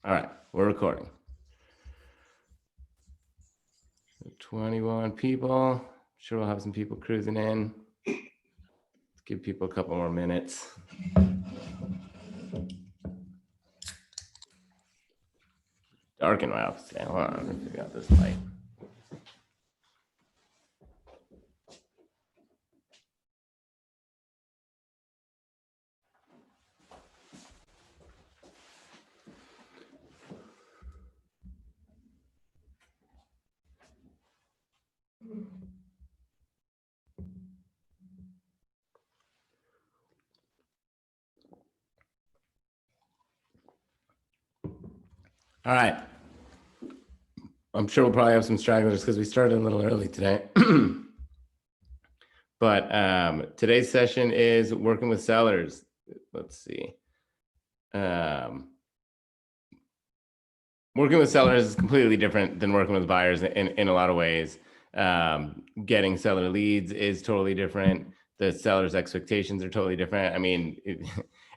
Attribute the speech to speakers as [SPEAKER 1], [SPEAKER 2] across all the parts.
[SPEAKER 1] All right, we're recording. 21 people. Sure, we'll have some people cruising in. Let's give people a couple more minutes. Dark in my office today. Hold on, let me figure out this light. All right. I'm sure we'll probably have some stragglers because we started a little early today. But today's session is working with sellers. Let's see. Working with sellers is completely different than working with buyers in a lot of ways. Getting seller leads is totally different. The seller's expectations are totally different. I mean,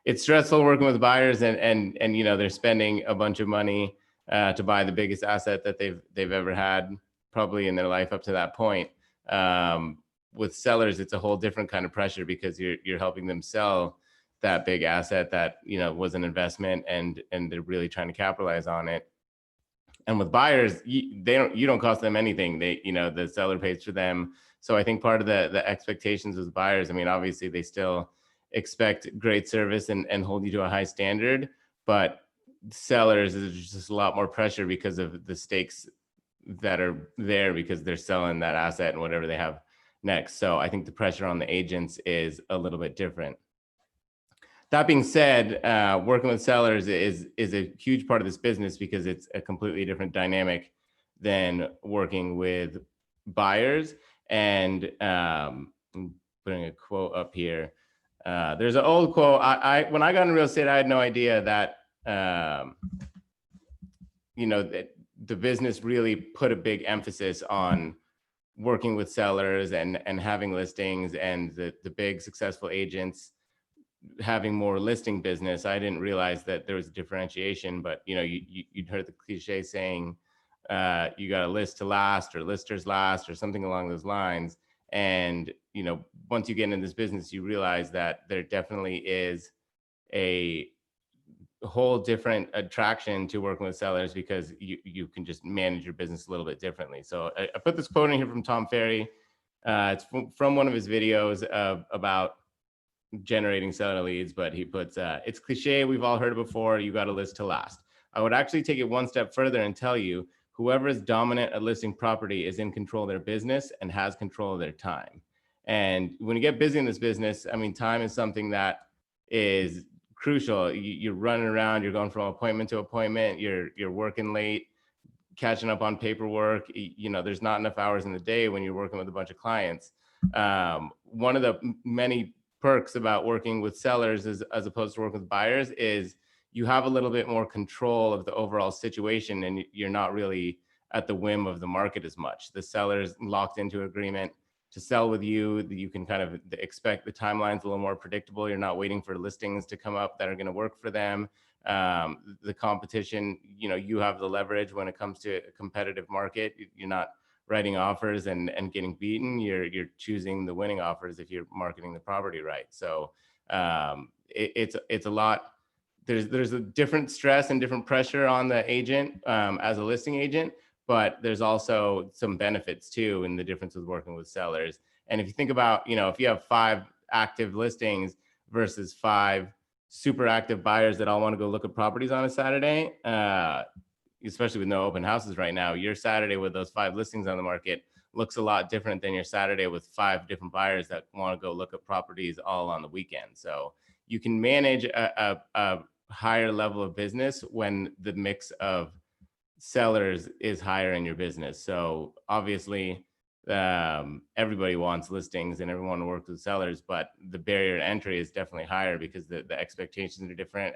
[SPEAKER 1] it's stressful working with buyers, and you know, they're spending a bunch of money to buy the biggest asset that they've ever had probably in their life up to that point. With sellers, it's a whole different kind of pressure because you're helping them sell that big asset that, you know, was an investment, and they're really trying to capitalize on it. And with buyers, you don't cost them anything. They, you know, the seller pays for them. So I think part of the expectations with buyers, I mean, obviously they still expect great service and hold you to a high standard, but sellers is just a lot more pressure because of the stakes that are there because they're selling that asset and whatever they have next. So I think the pressure on the agents is a little bit different. That being said, working with sellers is a huge part of this business because it's a completely different dynamic than working with buyers. And I'm putting a quote up here. There's an old quote. When I got into real estate, I had no idea that you know, that the business really put a big emphasis on working with sellers and having listings, and the big successful agents having more listing business. I didn't realize that there was a differentiation, but you know, you'd heard the cliche saying, you got a list to last or listers last or something along those lines. And, you know, once you get in this business, you realize that there definitely is a whole different attraction to working with sellers because you can just manage your business a little bit differently. So I put this quote in here from Tom Ferry. It's from one of his videos about generating seller leads, but he puts, it's cliche, we've all heard it before, you got a list to last. I would actually take it one step further and tell you, whoever is dominant at listing property is in control of their business and has control of their time. And when you get busy in this business, I mean, time is something that is crucial. You're running around, you're going from appointment to appointment, you're working late, catching up on paperwork. You know, there's not enough hours in the day when you're working with a bunch of clients. One of the many perks about working with sellers as opposed to working with buyers is you have a little bit more control of the overall situation, and you're not really at the whim of the market as much. The seller's locked into agreement to sell with you. You can kind of expect the timelines a little more predictable. You're not waiting for listings to come up that are going to work for them. The competition, you know, you have the leverage when it comes to a competitive market. You're not writing offers and getting beaten. You're choosing the winning offers if you're marketing the property right. So it's a lot. There's a different stress and different pressure on the agent as a listing agent, but there's also some benefits too in the difference with working with sellers. And if you think about, you know, if you have 5 active listings versus 5 super active buyers that all want to go look at properties on a Saturday, especially with no open houses right now, your Saturday with those 5 listings on the market looks a lot different than your Saturday with 5 different buyers that want to go look at properties all on the weekend. So you can manage a higher level of business when the mix of sellers is higher in your business. So obviously, everybody wants listings and everyone works with sellers, but the barrier to entry is definitely higher because the expectations are different,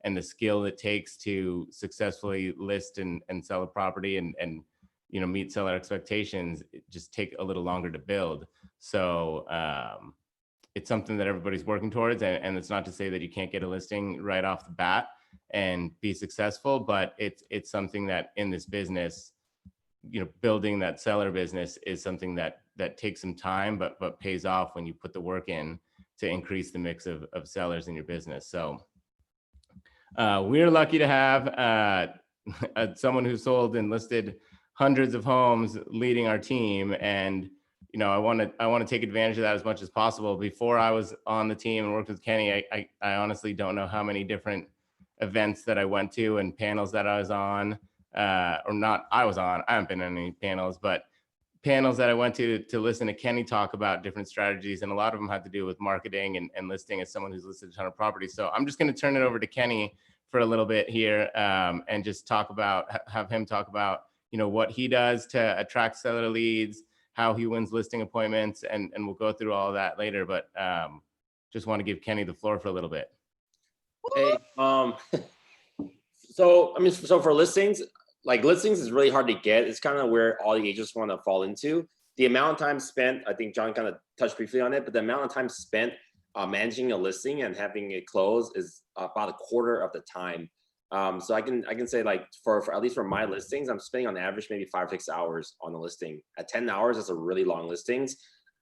[SPEAKER 1] and the skill it takes to successfully list and sell a property and you know, meet seller expectations just take a little longer to build. So it's something that everybody's working towards, and it's not to say that you can't get a listing right off the bat. and be successful. But it's something that in this business, building that seller business is something that takes some time, but pays off when you put the work in to increase the mix of sellers in your business. So we're lucky to have someone who sold and listed hundreds of homes leading our team. And I want to take advantage of that as much as possible. Before I was on the team and worked with Kenny, I honestly don't know how many different events that I went to and panels that I was on, or not I was on. I haven't been on any panels, but panels that I went to listen to Kenny talk about different strategies. And a lot of them had to do with marketing and listing, as someone who's listed a ton of properties. So I'm just going to turn it over to Kenny for a little bit here, and just have him talk about, what he does to attract seller leads, how he wins listing appointments, and we'll go through all of that later. But just want to give Kenny the floor for a little bit.
[SPEAKER 2] Hey, so for listings, listings is really hard to get. It's kind of where all the agents want to fall into. The amount of time spent, I think John kind of touched briefly on it, but the amount of time spent managing a listing and having it close is about a quarter of the time. So I can say, for at least for my listings, I'm spending on average maybe 5 or 6 hours on the listing. At 10 hours, that's a really long listings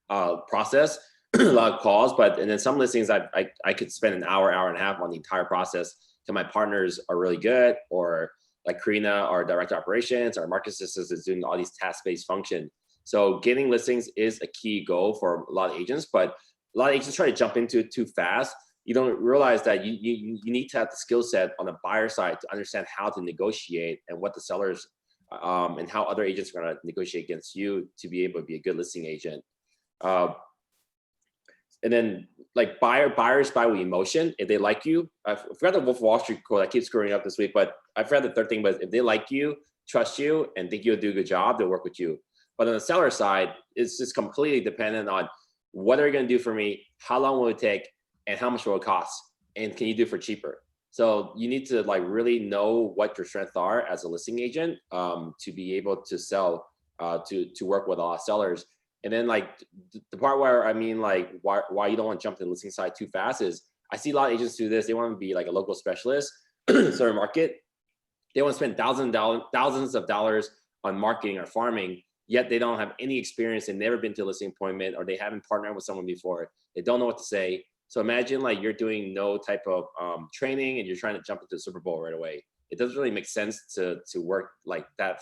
[SPEAKER 2] process. A lot of calls, and then some listings I could spend an hour and a half on the entire process. So my partners are really good, or like Karina, our director of operations, our market assistant is doing all these task-based functions. So getting listings is a key goal for a lot of agents, but a lot of agents try to jump into it too fast. You don't realize that you need to have the skill set on the buyer side to understand how to negotiate and what the sellers and how other agents are going to negotiate against you to be able to be a good listing agent. And then buyers buy with emotion. If they like you, I forgot the Wolf of Wall Street quote. I keep screwing up this week, but I forgot the third thing. But if they like you, trust you, and think you'll do a good job, they'll work with you. But on the seller side, it's just completely dependent on what are you going to do for me, how long will it take, and how much will it cost, and can you do it for cheaper? So you need to really know what your strengths are as a listing agent to be able to sell, to work with a lot of sellers. And then the part where why you don't want to jump to the listing side too fast is I see a lot of agents do this. They want to be like a local specialist, certain market. They want to spend thousands of dollars on marketing or farming, yet they don't have any experience. They've never been to a listing appointment, or they haven't partnered with someone before. They don't know what to say. So imagine you're doing no type of training and you're trying to jump into the Super Bowl right away. It doesn't really make sense to work that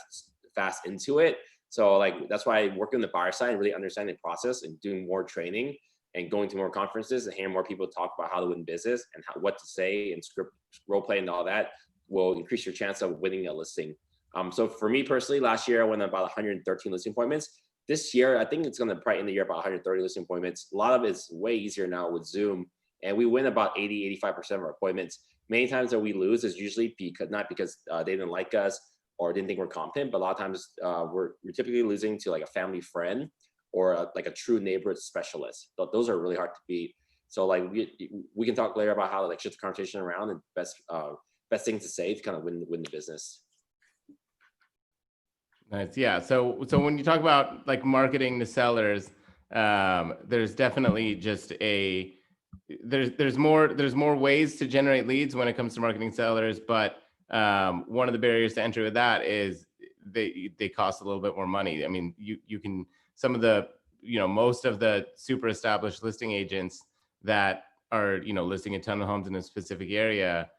[SPEAKER 2] fast into it. So that's why I work on the buyer side and really understanding the process and doing more training and going to more conferences and hearing more people talk about how to win business and what to say and script role play and all that will increase your chance of winning a listing. So for me personally, last year I went about 113 listing appointments. This year, I think it's going to probably end the year about 130 listing appointments. A lot of it's way easier now with Zoom, and we win about 80-85% of our appointments. Many times that we lose is usually not because they didn't like us or didn't think we're competent, but a lot of times we're typically losing to a family friend or a true neighborhood specialist. Those are really hard to beat. So we can talk later about how to shift the conversation around and best thing to say to kind of win the business.
[SPEAKER 1] Nice. Yeah. So when you talk about marketing to sellers, there's definitely just there's more ways to generate leads when it comes to marketing sellers, but one of the barriers to entry with that is they cost a little bit more money. I mean, you can, some of the, most of the super established listing agents that are, listing a ton of homes in a specific area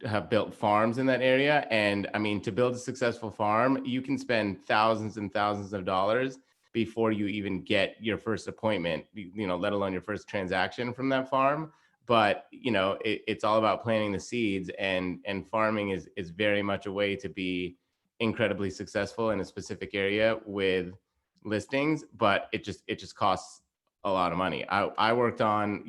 [SPEAKER 1] have built farms in that area. And I mean, to build a successful farm, you can spend thousands and thousands of dollars before you even get your first appointment, let alone your first transaction from that farm. But, it's all about planting the seeds, and farming is very much a way to be incredibly successful in a specific area with listings, but it just costs a lot of money. I worked on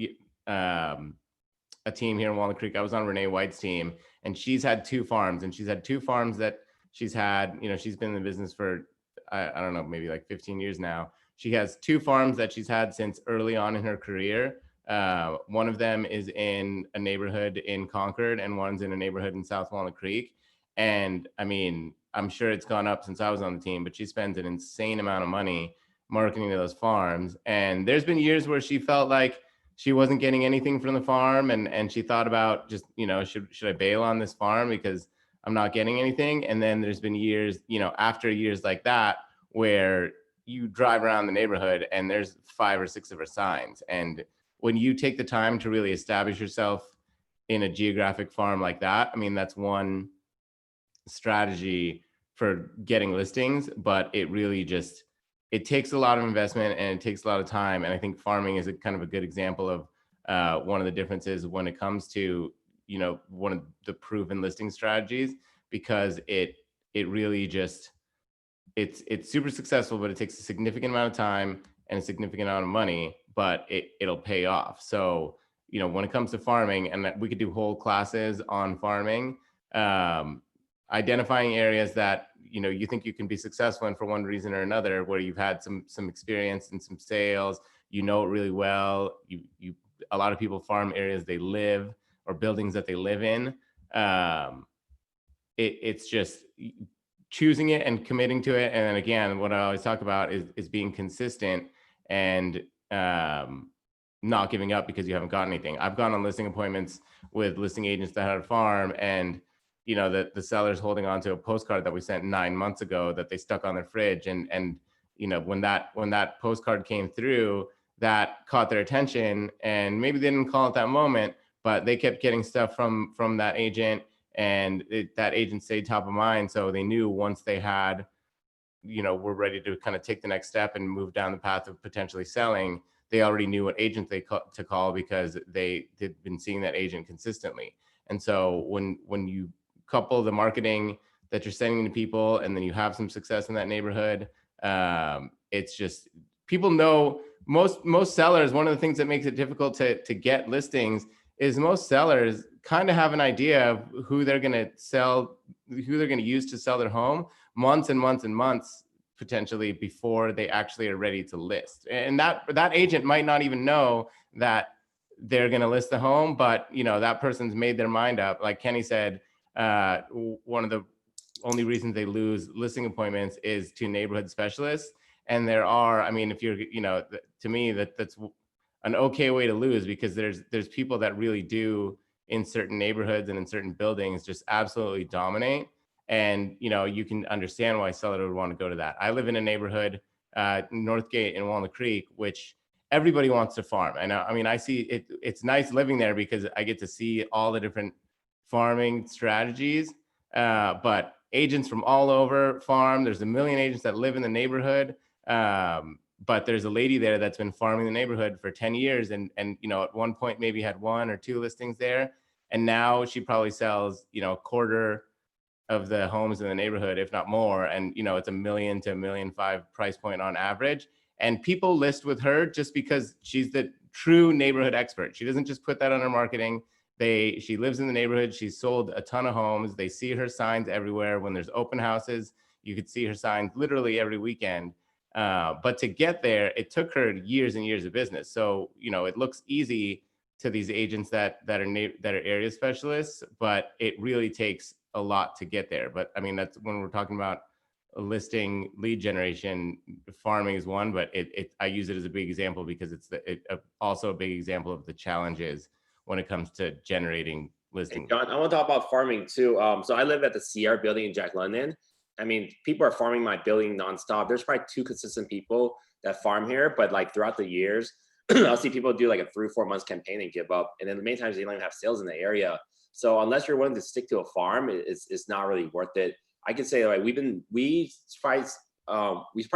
[SPEAKER 1] a team here in Walnut Creek. I was on Renee White's team, and she's had 2 farms, and she's had 2 farms that she's had, she's been in the business for, I don't know, maybe 15 years now. She has 2 farms that she's had since early on in her career. One of them is in a neighborhood in Concord, and one's in a neighborhood in South Walnut Creek. And I mean, I'm sure it's gone up since I was on the team, but she spends an insane amount of money marketing to those farms. And there's been years where she felt like she wasn't getting anything from the farm, and she thought about just, should I bail on this farm because I'm not getting anything? And then there's been years, after years like that, where you drive around the neighborhood and there's 5 or 6 of her signs. And when you take the time to really establish yourself in a geographic farm like that, I mean, that's one strategy for getting listings, but it really just, it takes a lot of investment and it takes a lot of time. And I think farming is a kind of a good example of one of the differences when it comes to, one of the proven listing strategies, because it really just, it's super successful, but it takes a significant amount of time and a significant amount of money, but it'll pay off. So, when it comes to farming, and that we could do whole classes on farming, identifying areas that, you think you can be successful in for one reason or another, where you've had some experience and some sales, it really well. A lot of people farm areas they live, or buildings that they live in. It's just choosing it and committing to it. And then again, what I always talk about is being consistent and not giving up because you haven't got anything. I've gone on listing appointments with listing agents that had a farm, and the seller's holding on to a postcard that we sent 9 months ago that they stuck on their fridge. And when that postcard came through, that caught their attention, and maybe they didn't call at that moment, but they kept getting stuff from that agent, and that agent stayed top of mind. So they knew once they had, were ready to kind of take the next step and move down the path of potentially selling, they already knew what agent to call because they'd been seeing that agent consistently. And so when you couple the marketing that you're sending to people, and then you have some success in that neighborhood, it's just, people know, most sellers, one of the things that makes it difficult to get listings is most sellers kind of have an idea of who they're going to sell, who they're going to use to sell their home months and months and months potentially before they actually are ready to list. And that agent might not even know that they're going to list the home, but that person's made their mind up. Like Kenny said, one of the only reasons they lose listing appointments is to neighborhood specialists. And there are, I mean, if you're, to me, that's an okay way to lose, because there's people that really do in certain neighborhoods and in certain buildings just absolutely dominate. And, you can understand why a seller would want to go to that. I live in a neighborhood, Northgate in Walnut Creek, which everybody wants to farm. And I mean, I see it, it's nice living there because I get to see all the different farming strategies, but agents from all over farm. There's a million agents that live in the neighborhood. But there's a lady there that's been farming the neighborhood for 10 years. And at one point maybe had 1 or 2 listings there. And now she probably sells, a quarter of the homes in the neighborhood, if not more. And, it's $1 million to $1.5 million price point on average. And people list with her just because she's the true neighborhood expert. She doesn't just put that on her marketing. She lives in the neighborhood. She's sold a ton of homes. They see her signs everywhere. When there's open houses, you could see her signs literally every weekend. But to get there, it took her years and years of business. So, it looks easy to these agents that are area specialists, but it really takes a lot to get there. But I mean, that's when we're talking about listing lead generation, farming is one, but I use it as a big example because it's also a big example of the challenges when it comes to generating listings.
[SPEAKER 2] Hey John, I want to talk about farming too. So I live at the CR building in Jack London. I mean, people are farming my building nonstop. There's probably 2 consistent people that farm here, but like throughout the years, I'll see people do like a 3 or 4 months campaign and give up. And then many times they don't even have sales in the area. So unless you're willing to stick to a farm, it's not really worth it. I can say like we probably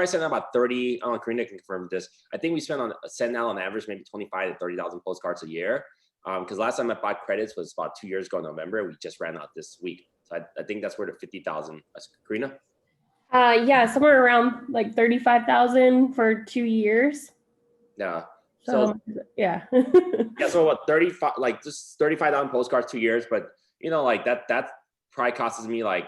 [SPEAKER 2] sent out about 30. I don't know, Karina can confirm this. I think we send out on average maybe 25 to 30,000 postcards a year. Because last time I bought credits was about 2 years ago in November. We just ran out this week. So I think that's where the 50,000. Karina?
[SPEAKER 3] Yeah, somewhere around like 35,000 for 2 years.
[SPEAKER 2] Yeah.
[SPEAKER 3] So yeah.
[SPEAKER 2] Yeah. So what, 35, like just 35,000 postcards 2 years, but like that probably costs me like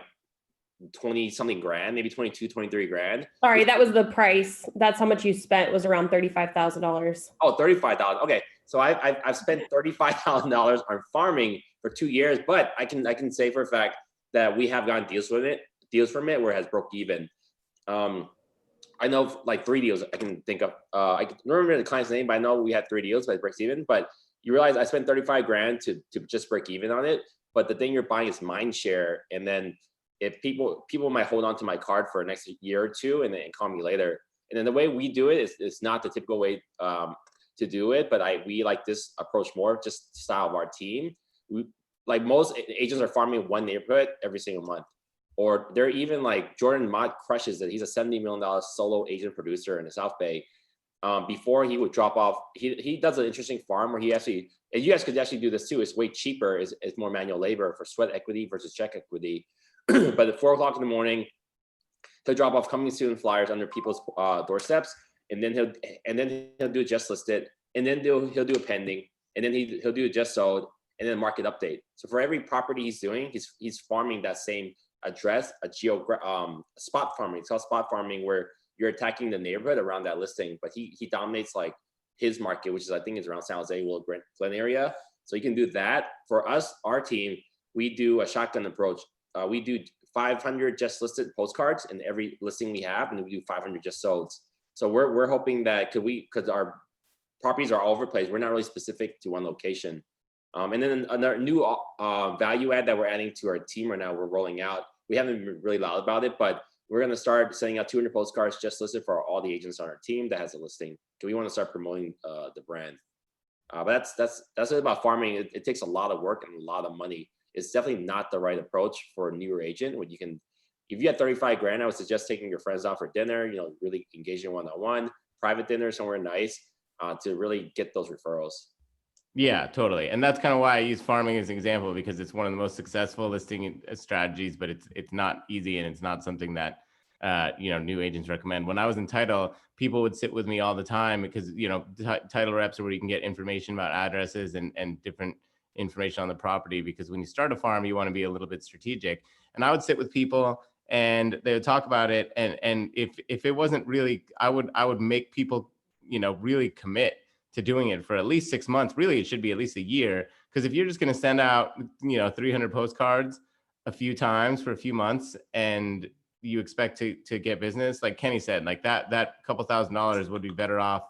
[SPEAKER 2] 20 something grand, maybe 22, 23 grand.
[SPEAKER 3] Sorry, that was the price. That's how much you spent, was around $35,000.
[SPEAKER 2] Oh, 35,000. Okay. So I've spent $35,000 on farming for 2 years, but I can say for a fact that we have gotten deals from it where it has broke even. I know like 3 deals I can think of. I can remember the client's name, but I know we had 3 deals, but it breaks even. But you realize I spent 35 grand to just break even on it. But the thing you're buying is mind share. And then if people might hold on to my card for the next year or two and then call me later. And then the way we do it is not the typical way to do it, but we like this approach more, just style of our team. We like most agents are farming one neighborhood every single month. Or they're even like Jordan Mott crushes it. He's a $70 million solo agent producer in the South Bay. Before he would drop off, he does an interesting farm where he actually, and you guys could actually do this too. It's way cheaper. It's more manual labor for sweat equity versus check equity. But at 4 o'clock in the morning, he'll drop off coming soon flyers under people's doorsteps, and then he'll do just listed, and then he'll do a pending, and then he'll do a just sold, and then market update. So for every property he's doing, he's farming that same address, spot farming. It's called spot farming, where you're attacking the neighborhood around that listing, but he dominates like his market, which is I think is around San Jose, Willow Glen area. So you can do that. For us, our team, we do a shotgun approach. We do 500 just listed postcards in every listing we have, and we do 500 just solds. So we're hoping that because our properties are all over the place, we're not really specific to one location. And then another new value add that we're adding to our team right now, we're rolling out. We haven't been really loud about it, but we're going to start sending out 200 postcards just listed for all the agents on our team that has a listing. So we want to start promoting the brand. But that's about farming. It takes a lot of work and a lot of money. It's definitely not the right approach for a newer agent. When if you had 35 grand, I would suggest taking your friends out for dinner, really engaging one-on-one, private dinner somewhere nice to really get those referrals.
[SPEAKER 1] Yeah, totally. And that's kind of why I use farming as an example, because it's one of the most successful listing strategies, but it's not easy, and it's not something that new agents recommend. When I was in title, people would sit with me all the time because title reps are where you can get information about addresses and different information on the property, because when you start a farm, you want to be a little bit strategic. And I would sit with people and they would talk about it, and if it wasn't really, I would make people really commit to doing it for at least 6 months. Really, it should be at least a year, because if you're just going to send out 300 postcards a few times for a few months and you expect to get business, like Kenny said, like that couple $1,000 would be better off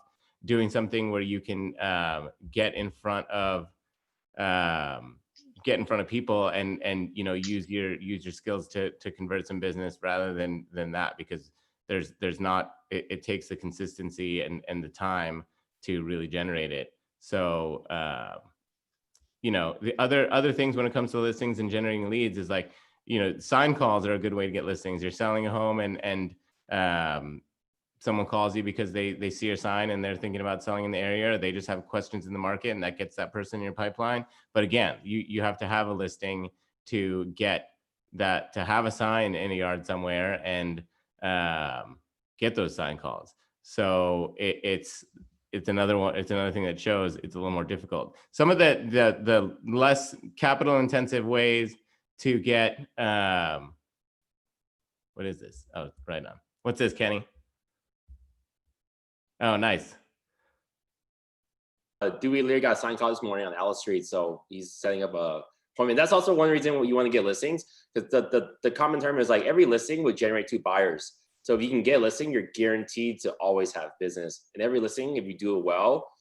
[SPEAKER 1] doing something where you can get in front of people and use your skills to convert some business rather than that, because there's not, it takes the consistency and the time to really generate it. So the other things when it comes to listings and generating leads is like, sign calls are a good way to get listings. You're selling a home and someone calls you because they see a sign and they're thinking about selling in the area, or they just have questions in the market, and that gets that person in your pipeline. But again, you have to have a listing to get that, to have a sign in a yard somewhere and get those sign calls. So it's another one. It's another thing that shows it's a little more difficult. Some of the less capital intensive ways to get what is this? Oh, right on. What's this, Kenny? Oh, nice.
[SPEAKER 2] Dewey Leary got a sign call this morning on Alice Street, so he's setting up a appointment. That's also one reason why you want to get listings, because the common term is like every listing would generate 2 buyers. So if you can get a listing, you're guaranteed to always have business. And every listing, if you do it well,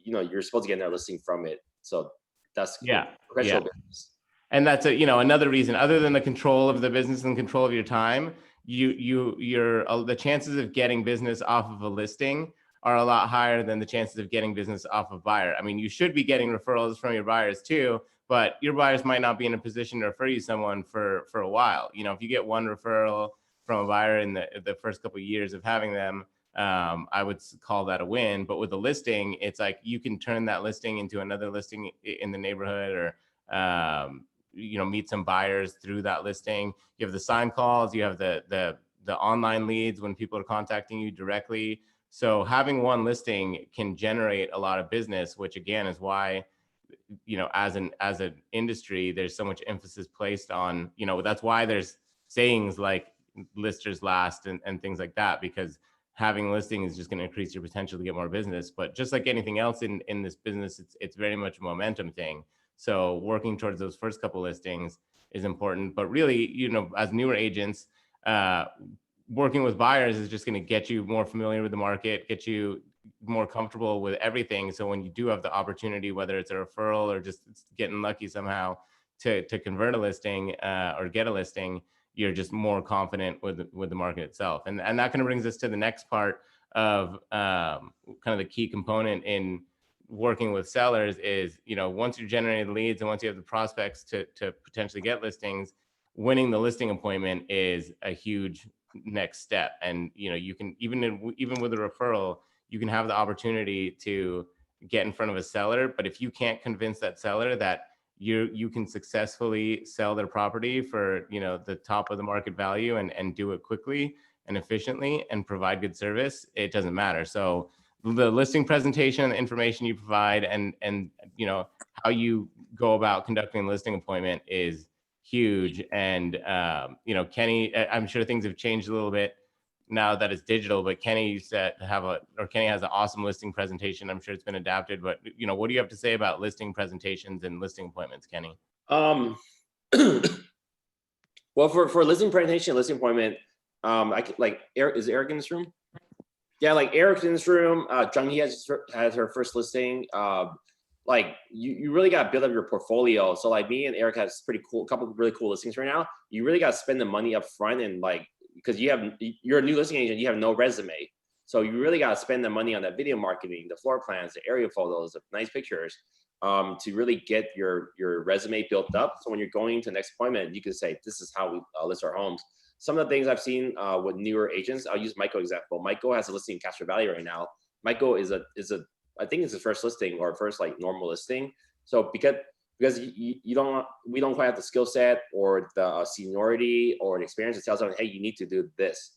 [SPEAKER 2] you're supposed to get another listing from it. So that's professional business.
[SPEAKER 1] And that's another reason, other than the control of the business and control of your time, the chances of getting business off of a listing are a lot higher than the chances of getting business off of buyer. I mean, you should be getting referrals from your buyers too, but your buyers might not be in a position to refer you someone for a while. If you get one referral from a buyer in the first couple of years of having them, I would call that a win. But with a listing, it's like you can turn that listing into another listing in the neighborhood, or meet some buyers through that listing. You have the sign calls, you have the online leads when people are contacting you directly. So having one listing can generate a lot of business, which again is why as an industry, there's so much emphasis placed on, that's why there's sayings like listers last and things like that, because having a listing is just going to increase your potential to get more business. But just like anything else in this business, it's very much a momentum thing. So working towards those first couple listings is important. But really, as newer agents, working with buyers is just going to get you more familiar with the market, get you more comfortable with everything. So when you do have the opportunity, whether it's a referral or just getting lucky somehow to convert a listing or get a listing, you're just more confident with the market itself. And that kind of brings us to the next part of kind of the key component in working with sellers is, once you're generating leads and once you have the prospects to potentially get listings, winning the listing appointment is a huge next step. And you can even with a referral, you can have the opportunity to get in front of a seller, but if you can't convince that seller that you can successfully sell their property for the top of the market value and do it quickly and efficiently and provide good service, it doesn't matter. So the listing presentation, the information you provide, and how you go about conducting a listing appointment is huge. And Kenny, I'm sure things have changed a little bit now that it's digital, but Kenny used to Kenny has an awesome listing presentation. I'm sure it's been adapted, but what do you have to say about listing presentations and listing appointments, Kenny?
[SPEAKER 2] Well, for listing presentation, listing appointment, is Eric in this room? Yeah, like Eric's in this room. Jung-hee has her first listing. You really got to build up your portfolio. So like me and Eric has a couple of really cool listings right now. You really got to spend the money up front and because you're a new listing agent, you have no resume. So you really got to spend the money on that video marketing, the floor plans, the area photos, the nice pictures, to really get your resume built up. So when you're going to the next appointment, you can say, this is how we list our homes. Some of the things I've seen with newer agents, I'll use Michael example. Michael has a listing in Castro Valley right now. Michael is I think it's his first listing or first normal listing. So because we don't quite have the skill set or the seniority or the experience to tell someone, hey, you need to do this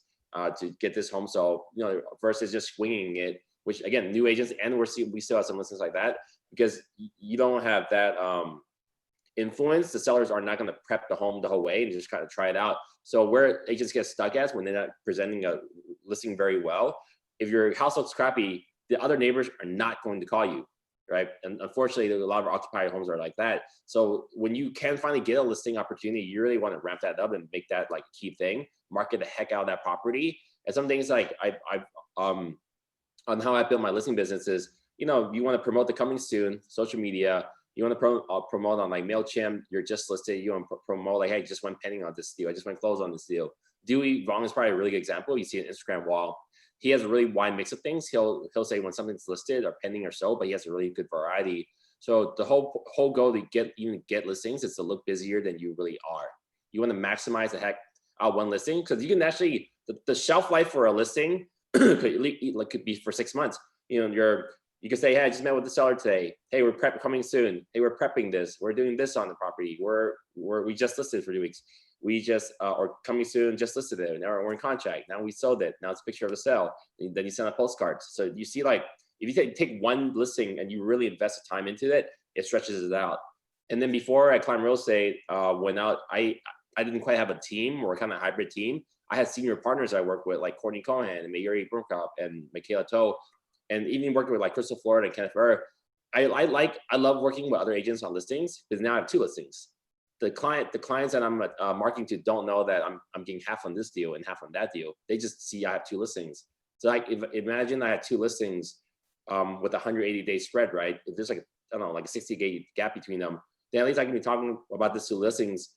[SPEAKER 2] to get this home. So versus just swinging it, which again, new agents, and we still have some listings like that, because you don't have that influence. The sellers are not going to prep the home the whole way and just kind of try it out. So where agents get stuck at when they're not presenting a listing very well, if your house looks crappy, the other neighbors are not going to call you, right? And unfortunately, a lot of occupied homes are like that. So when you can finally get a listing opportunity, you really want to ramp that up and make that like a key thing, market the heck out of that property. And some things like on how I built my listing business is, you want to promote the coming soon, social media. You want to promote on like MailChimp, you're just listed. You want to promote like, hey, just went pending on this deal. I just went close on this deal. Dewey Vong is probably a really good example. You see an Instagram wall. He has a really wide mix of things. He'll say when something's listed or pending or sold, but he has a really good variety. So the whole goal to get listings is to look busier than you really are. You want to maximize the heck out one listing, because you can actually, the shelf life for a listing could be for 6 months. You can say, hey, I just met with the seller today. Hey, we're coming soon. Hey, we're prepping this. We're doing this on the property. We just listed for 2 weeks. We just, or coming soon, just listed it. Now we're in contract. Now we sold it. Now it's a picture of the sale. And then you send a postcard. So you see, like, if you take one listing and you really invest the time into it, it stretches it out. And then before I Climb Real Estate went out, I didn't quite have a team or kind of hybrid team. I had senior partners I worked with, like Courtney Cohen and Mayuri Brookup and Michaela Toe, and even working with like Crystal Florida and Kenneth Burr. I love working with other agents on listings, because now I have 2 listings. The clients that I'm marketing to don't know that I'm getting half on this deal and half on that deal. They just see I have 2 listings. So like, imagine I had 2 listings with a 180-day spread, right? If there's like a 60-day gap between them, then at least I can be talking about these 2 listings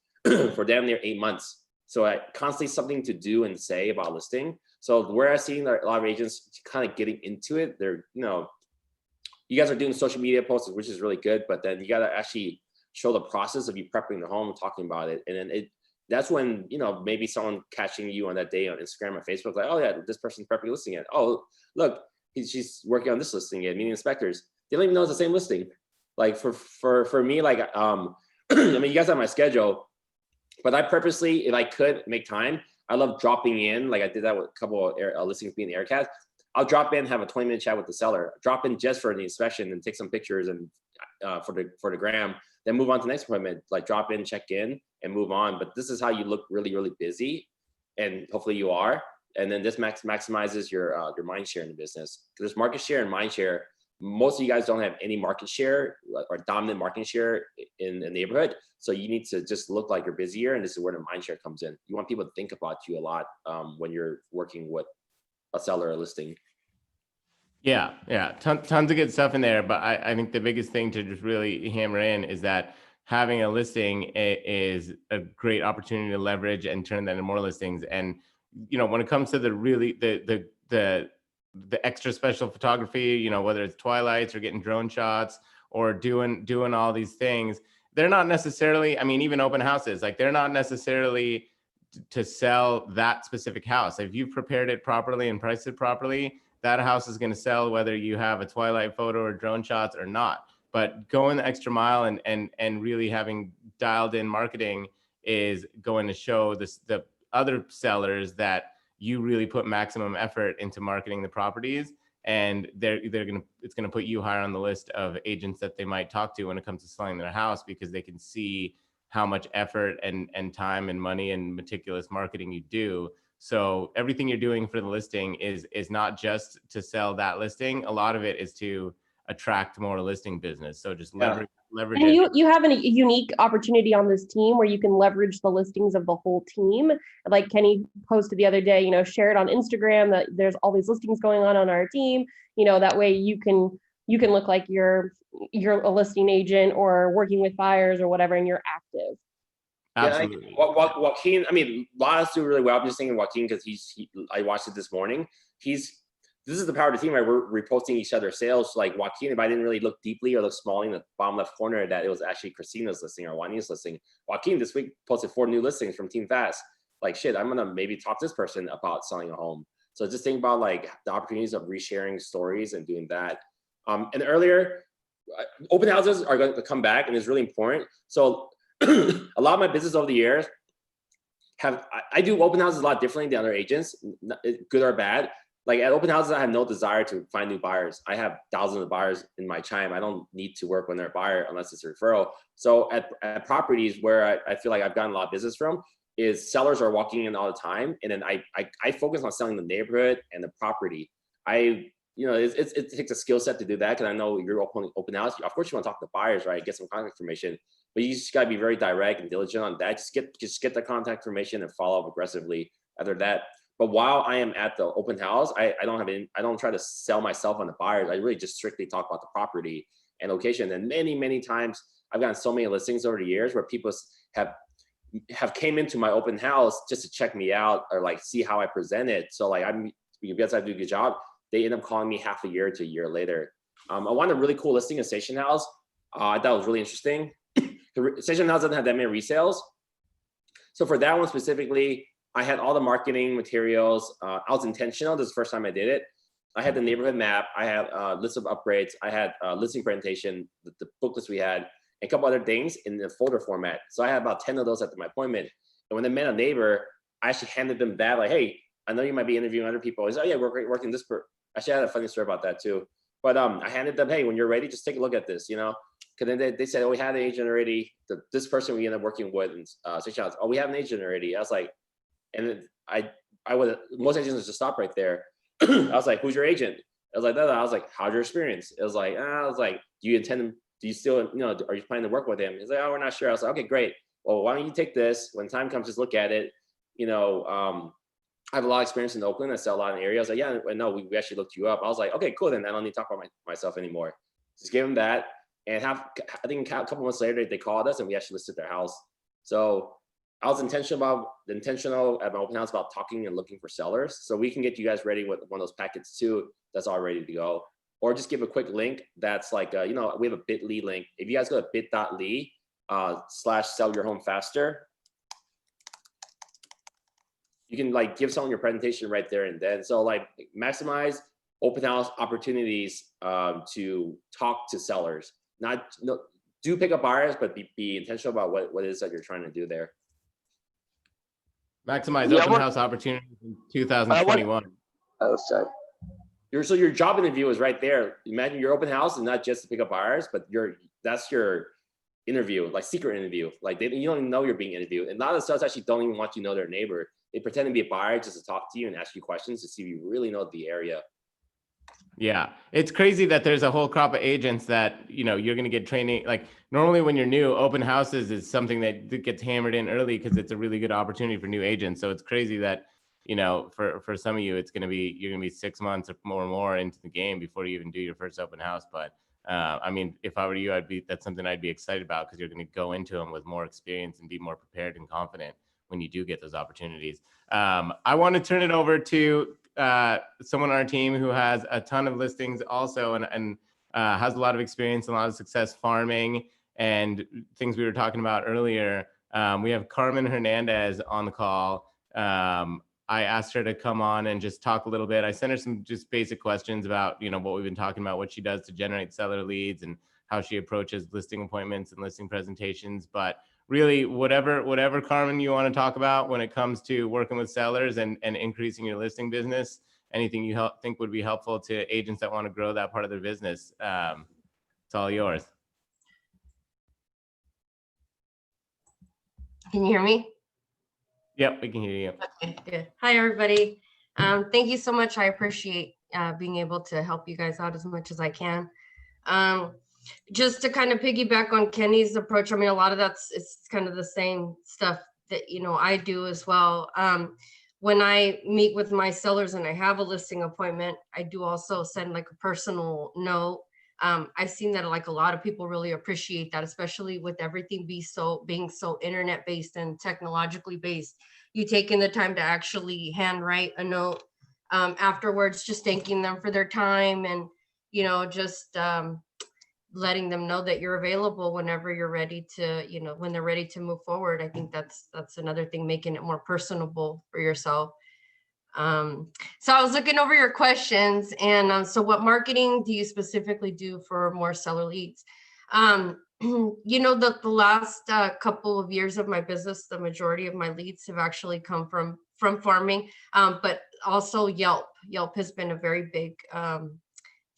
[SPEAKER 2] for damn near 8 months. So I constantly something to do and say about listing. So where I've seen a lot of agents kind of getting into it, they're, you guys are doing social media posts, which is really good, but then you got to actually show the process of you prepping the home and talking about it. And then that's when, maybe someone catching you on that day on Instagram or Facebook, like, oh yeah, this person's prepping listing it. Oh, look, she's working on this listing yet, meeting inspectors. They don't even know it's the same listing. Like for me, like, I mean, you guys have my schedule, but I purposely, if I could make time, I love dropping in. Like I did that with a couple of listings being AirCast. I'll drop in, have a 20-minute chat with the seller, drop in just for the inspection and take some pictures and for the gram, then move on to the next appointment, like drop in, check in and move on. But this is how you look really, really busy, and hopefully you are. And then this maximizes your mind share in the business. Because there's market share and mind share. most of you guys don't have any market share or dominant market share in the neighborhood. So you need to just look like you're busier. And this is where the mind share comes in. You want people to think about you a lot when you're working with a seller or listing.
[SPEAKER 1] Yeah, tons of good stuff in there. But I think the biggest thing to just really hammer in is that having a listing is a great opportunity to leverage and turn that into more listings. And when it comes to the extra special photography, whether it's twilights or getting drone shots or doing all these things, they're not necessarily, I mean, even open houses, like they're not necessarily to sell that specific house. If you've prepared it properly and priced it properly, that house is going to sell whether you have a twilight photo or drone shots or not. But going the extra mile and really having dialed in marketing is going to show the other sellers that you really put maximum effort into marketing the properties, and it's gonna put you higher on the list of agents that they might talk to when it comes to selling their house, because they can see how much effort and time and money and meticulous marketing you do. So everything you're doing for the listing is not just to sell that listing. A lot of it is to attract more listing business. So just leverage
[SPEAKER 3] and
[SPEAKER 1] it.
[SPEAKER 3] you have a unique opportunity on this team where you can leverage the listings of the whole team. Like Kenny posted the other day, share it on Instagram that there's all these listings going on our team. That way you can look like you're a listing agent or working with buyers or whatever, and you're active.
[SPEAKER 1] Absolutely.
[SPEAKER 2] Yeah, Joaquin, I mean, Lada's doing really well. I'm just thinking Joaquin because I watched it this morning. This is the power of the team, right? We're reposting each other's sales. Like Joaquin, if I didn't really look deeply or look small in the bottom left corner, that it was actually Christina's listing or Juanita's listing. Joaquin this week posted 4 new listings from Team Fast. Like, shit, I'm gonna maybe talk to this person about selling a home. So just think about like the opportunities of resharing stories and doing that. And earlier, open houses are going to come back, and it's really important. So a lot of my business over the years I do open houses a lot differently than other agents, good or bad. Like at open houses, I have no desire to find new buyers. I have thousands of buyers in my chime. I don't need to work when they're a buyer unless it's a referral. So at properties where I feel like I've gotten a lot of business from, is sellers are walking in all the time, and then I focus on selling the neighborhood and the property. It takes a skill set to do that, because I know you're open house. Of course, you want to talk to buyers, right? Get some contact information, but you just got to be very direct and diligent on that. Just get the contact information and follow up aggressively after that. But while I am at the open house, I don't try to sell myself on the buyers. I really just strictly talk about the property and location. And many times I've gotten so many listings over the years where people have came into my open house just to check me out or like see how I present it. So like because I do a good job, they end up calling me half a year to a year later. I want a really cool listing in Station House. I thought it was really interesting. The Station House doesn't have that many resales. So for that one specifically, I had all the marketing materials. I was intentional. This is the first time I did it. I had the neighborhood map. I had a list of upgrades. I had a listing presentation, the booklets we had, and a couple other things in the folder format. So I had about 10 of those at my appointment. And when they met a neighbor, I actually handed them that, like, hey, I know you might be interviewing other people. He's like, oh yeah, we're working this Actually, I had a funny story about that too. But I handed them, hey, when you're ready, just take a look at this, Because then they said, oh, we had an agent already. This person we ended up working with, and oh, we have an agent already. I was like, and most agents just stop right there. I was like, who's your agent? I was like, how's your experience? It was like, do you still, are you planning to work with him? He's like, oh, we're not sure. I was like, okay, great. Well, why don't you take this? When time comes, just look at it. I have a lot of experience in Oakland. I sell a lot in the area. I was like, yeah, no, we actually looked you up. I was like, okay, cool. Then I don't need to talk about myself anymore. Just give them that. And I think a couple months later, they called us and we actually listed their house. So I was intentional at my open house about talking and looking for sellers. So we can get you guys ready with one of those packets too, that's all ready to go. Or just give a quick link. That's like, we have a bit.ly link. If you guys go to bit.ly /sellyourhomefaster, you can like give someone your presentation right there and then. So like maximize open house opportunities to talk to sellers. Do pick up buyers, but be intentional about what it is that you're trying to do there.
[SPEAKER 1] Maximize open house opportunities in 2021.
[SPEAKER 4] Oh, sorry.
[SPEAKER 2] So your job interview is right there. Imagine your open house is not just to pick up buyers, but that's your interview, like secret interview. Like you don't even know you're being interviewed. And a lot of sellers actually don't even want you to know their neighbor. They pretend to be a buyer just to talk to you and ask you questions to see if you really know the area.
[SPEAKER 1] Yeah, it's crazy that there's a whole crop of agents that, you know, you're going to get training. Like normally when you're new, open houses is something that gets hammered in early because it's a really good opportunity for new agents. So it's crazy that, you know, for some of you, it's going to be, you're going to be 6 months or more into the game before you even do your first open house. But I mean, if I were you, that's something I'd be excited about because you're going to go into them with more experience and be more prepared and confident when you do get those opportunities. I want to turn it over to someone on our team who has a ton of listings also and has a lot of experience and a lot of success farming and things we were talking about earlier. We have Carmen Hernandez on the call. I asked her to come on and just talk a little bit. I sent her some just basic questions about, you know, what we've been talking about, what she does to generate seller leads and how she approaches listing appointments and listing presentations. But really, whatever Carmen you want to talk about when it comes to working with sellers and increasing your listing business, anything you think would be helpful to agents that want to grow that part of their business, it's all yours.
[SPEAKER 4] Can you hear me?
[SPEAKER 1] Yep, we can hear you.
[SPEAKER 4] Okay, good. Hi, everybody. Thank you so much. I appreciate being able to help you guys out as much as I can. Just to kind of piggyback on Kenny's approach, I mean, a lot of it's kind of the same stuff that, you know, I do as well. When I meet with my sellers and I have a listing appointment, I do also send like a personal note. I've seen that like a lot of people really appreciate that, especially with everything being so internet based and technologically based. You taking the time to actually handwrite a note afterwards, just thanking them for their time and, you know, just letting them know that you're available whenever you're ready to, you know, when they're ready to move forward. I think that's another thing, making it more personable for yourself. So I was looking over your questions, and so what marketing do you specifically do for more seller leads? You know, the last couple of years of my business, the majority of my leads have actually come from farming, but also Yelp. Yelp has been a very big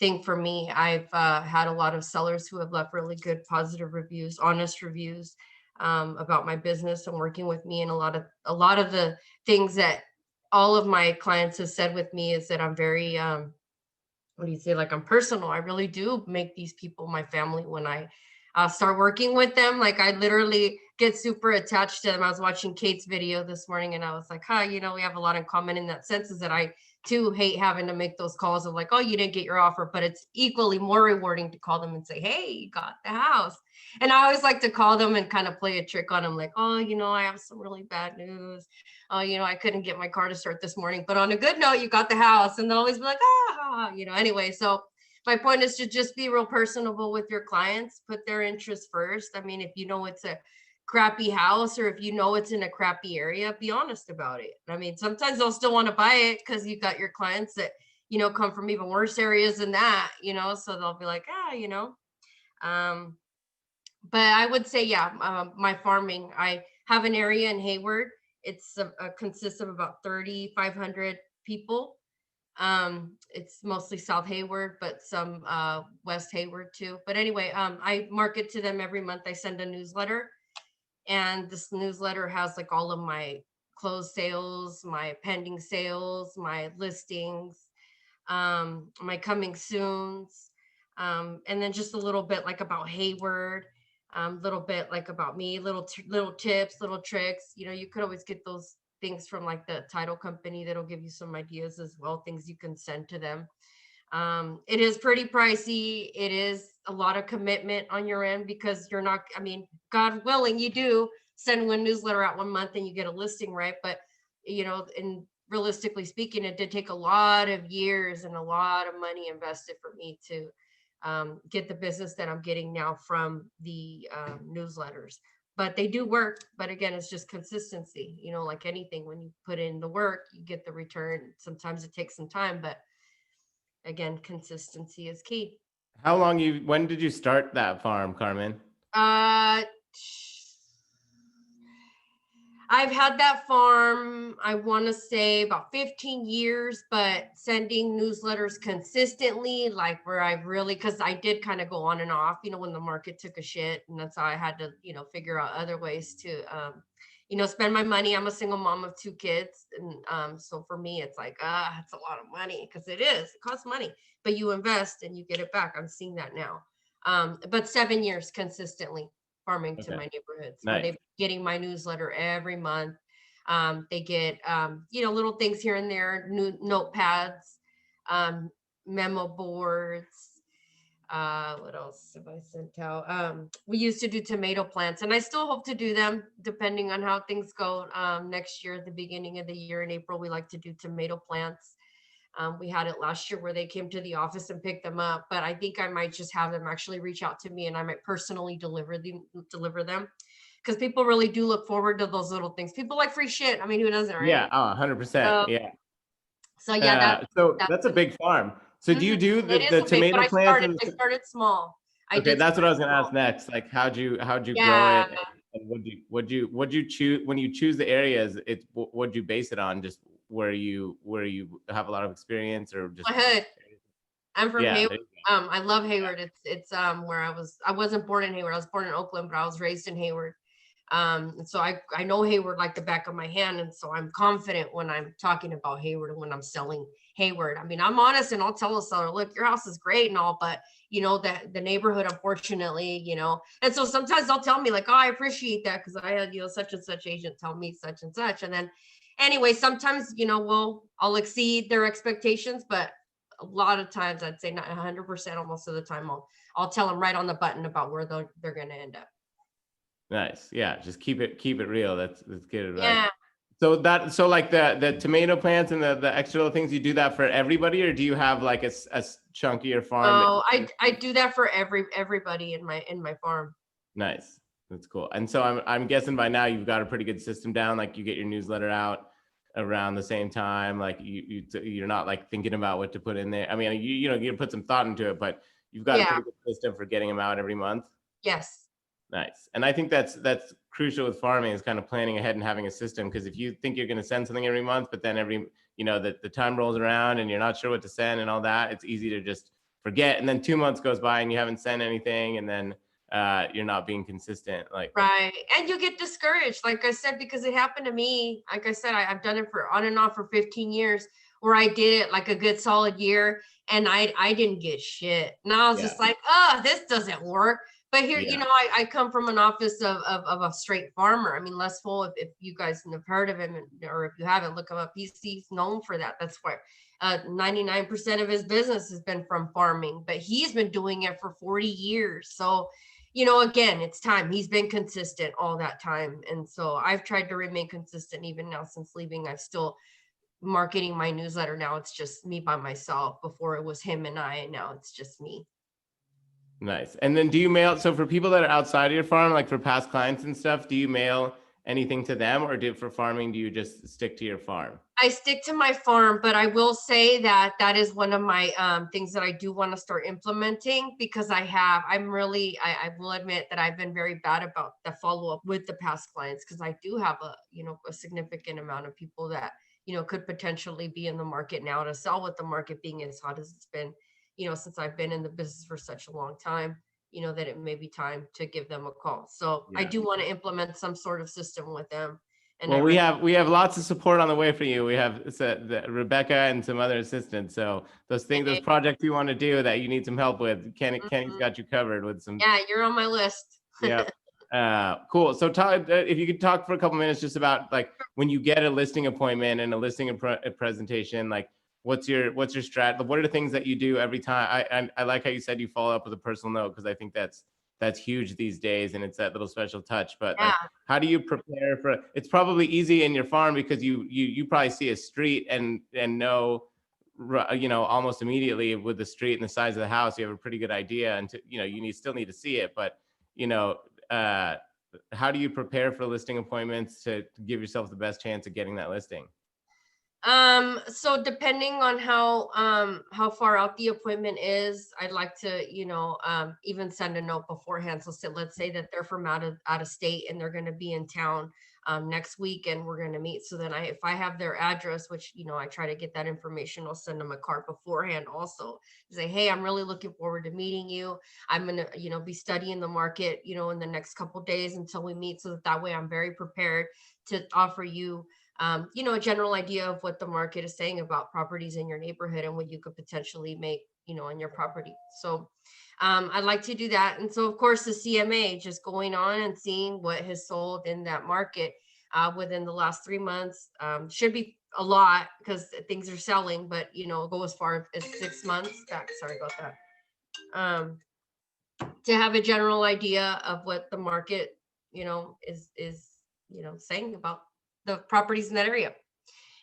[SPEAKER 4] thing for me. I've had a lot of sellers who have left really good positive reviews, honest reviews about my business and working with me, and a lot of the things that all of my clients have said with me is that I'm very, what do you say? Like I'm personal. I really do make these people my family when I start working with them. Like I literally get super attached to them. I was watching Kate's video this morning and I was like, you know, we have a lot in common in that sense, is that I too hate having to make those calls of like, oh, you didn't get your offer, but it's equally more rewarding to call them and say, hey, you got the house. And I always like to call them and kind of play a trick on them, like, oh, you know, I have some really bad news. Oh, you know, I couldn't get my car to start this morning, but on a good note, you got the house. And they'll always be like, you know, anyway. So my point is to just be real personable with your clients, put their interests first. I mean, if you know it's a crappy house or if you know it's in a crappy area, be honest about it. I mean, sometimes they'll still want to buy it because you got your clients that, you know, come from even worse areas than that, you know, so they'll be like, you know. But I would say, my farming, I have an area in Hayward. It's consists of about 3,500 people. It's mostly South Hayward, but some West Hayward too. But anyway, I market to them every month. I send a newsletter, and this newsletter has like all of my closed sales, my pending sales, my listings, my coming soons, and then just a little bit like about Hayward, little bit like about me, little tips, little tricks. You know, you could always get those things from like the title company that'll give you some ideas as well, things you can send to them. It is pretty pricey. It is a lot of commitment on your end because you're not, I mean, God willing, you do send one newsletter out 1 month and you get a listing, right? But, you know, and realistically speaking, it did take a lot of years and a lot of money invested for me to get the business that I'm getting now from the newsletters. But they do work. But again, it's just consistency. You know, like anything, when you put in the work, you get the return. Sometimes it takes some time, but again, consistency is key.
[SPEAKER 1] When did you start that farm, Carmen?
[SPEAKER 4] I've had that farm, I want to say about 15 years, but sending newsletters consistently, like where I really, because I did kind of go on and off, you know, when the market took a shit, and that's how I had to, you know, figure out other ways to, spend my money. I'm a single mom of 2 kids. And so for me, it's like, it's a lot of money because it costs money, but you invest and you get it back. I'm seeing that now. But 7 years consistently farming to
[SPEAKER 1] Okay.
[SPEAKER 4] my neighborhoods where
[SPEAKER 1] Nice.
[SPEAKER 4] they're getting my newsletter every month. They get, little things here and there, new notepads, memo boards. What else have I sent out? We used to do tomato plants, and I still hope to do them depending on how things go. Next year, at the beginning of the year in April, we like to do tomato plants. We had it last year where they came to the office and picked them up, but I think I might just have them actually reach out to me, and I might personally deliver them because people really do look forward to those little things. People like free shit. I mean, who doesn't, right?
[SPEAKER 1] Yeah. Oh, 100%.
[SPEAKER 4] So,
[SPEAKER 1] Yeah.
[SPEAKER 4] so yeah,
[SPEAKER 1] So
[SPEAKER 4] that's
[SPEAKER 1] that's a big farm. So do you do
[SPEAKER 4] it is
[SPEAKER 1] the
[SPEAKER 4] a big, but
[SPEAKER 1] tomato plants?
[SPEAKER 4] I started small. I
[SPEAKER 1] Okay,
[SPEAKER 4] did
[SPEAKER 1] that's what I was
[SPEAKER 4] start
[SPEAKER 1] gonna ask
[SPEAKER 4] small.
[SPEAKER 1] next. Like, how'd you grow
[SPEAKER 4] Yeah.
[SPEAKER 1] it? And would you choose when you choose the areas? It's what'd you base it on? Just where you have a lot of experience, or just
[SPEAKER 4] My hood. I'm from
[SPEAKER 1] yeah,
[SPEAKER 4] Hayward.
[SPEAKER 1] there you
[SPEAKER 4] I love Hayward. It's where I wasn't born in Hayward. I was born in Oakland, but I was raised in Hayward. And so I know Hayward like the back of my hand. And so I'm confident when I'm talking about Hayward and when I'm selling Hayward. I mean, I'm honest and I'll tell a seller, look, your house is great and all, but the neighborhood, unfortunately, and so sometimes they'll tell me like, oh, I appreciate that because I had, such and such agent tell me such and such. And then anyway, sometimes, I'll exceed their expectations, but a lot of times I'd say not 100%, almost of the time I'll tell them right on the button about where they're going to end up.
[SPEAKER 1] Nice. Yeah, just keep it real. That's good advice.
[SPEAKER 4] Yeah.
[SPEAKER 1] So like the tomato plants and the extra little things, you do that for everybody, or do you have like a chunkier farm?
[SPEAKER 4] Oh, I do that for everybody in my farm.
[SPEAKER 1] Nice. That's cool. And so I'm guessing by now you've got a pretty good system down. Like you get your newsletter out around the same time. Like you're not like thinking about what to put in there. I mean, you put some thought into it, but you've got a pretty good system for getting them out every month.
[SPEAKER 4] Yes.
[SPEAKER 1] Nice. And I think that's crucial with farming, is kind of planning ahead and having a system. Because if you think you're going to send something every month, but then the time rolls around and you're not sure what to send and all that, it's easy to just forget. And then 2 months goes by and you haven't sent anything, and then you're not being consistent. Like
[SPEAKER 4] right. And you get discouraged, like I said, because it happened to me. Like I said, I've done it for on and off for 15 years, where I did it like a good solid year and I didn't get shit. And I was just like, this doesn't work. But here, I come from an office of a straight farmer. I mean, Les Full, if you guys have heard of him, or if you haven't, look him up. He's known for that. That's why 99% of his business has been from farming, but he's been doing it for 40 years. So, again, it's time. He's been consistent all that time. And so I've tried to remain consistent even now since leaving. I'm still marketing my newsletter. Now it's just me by myself. Before it was him and I, and now it's just me.
[SPEAKER 1] nice. And then do you mail? So for people that are outside of your farm, like for past clients and stuff, do you mail anything to them, or for farming, do you just stick to your farm?
[SPEAKER 4] I stick to my farm, but I will say that is one of my things that I do want to start implementing, because I will admit that I've been very bad about the follow-up with the past clients, because I do have a significant amount of people that, could potentially be in the market now to sell, with the market being as hot as it's been, since I've been in the business for such a long time, that it may be time to give them a call. So I do want to implement some sort of system with them. And
[SPEAKER 1] well, we have lots of support on the way for you. We have Rebecca and some other assistants. So those projects you want to do that you need some help with, Kenny's got you covered with some.
[SPEAKER 4] Yeah, you're on my list.
[SPEAKER 1] Yeah. Cool. So if you could talk for a couple minutes just about like when you get a listing appointment and a listing presentation, like what's your strat? What are the things that you do every time? I like how you said you follow up with a personal note, because I think that's huge these days, and it's that little special touch. But like, how do you prepare for? It's probably easy in your farm because you probably see a street and know, almost immediately with the street and the size of the house, you have a pretty good idea. And you still need to see it, but how do you prepare for listing appointments to give yourself the best chance of getting that listing?
[SPEAKER 4] So depending on how far out the appointment is, I'd like to, even send a note beforehand. So let's say that they're from out of state and they're gonna be in town next week and we're gonna meet. So then if I have their address, which, I try to get that information, I'll send them a card beforehand also. Say, hey, I'm really looking forward to meeting you. I'm gonna, be studying the market, in the next couple days until we meet, so that way I'm very prepared to offer you a general idea of what the market is saying about properties in your neighborhood and what you could potentially make, on your property. So I'd like to do that. And so, of course, the CMA, just going on and seeing what has sold in that market within the last 3 months. Should be a lot because things are selling, but, go as far as 6 months back. Sorry about that. To have a general idea of what the market, is saying about the properties in that area.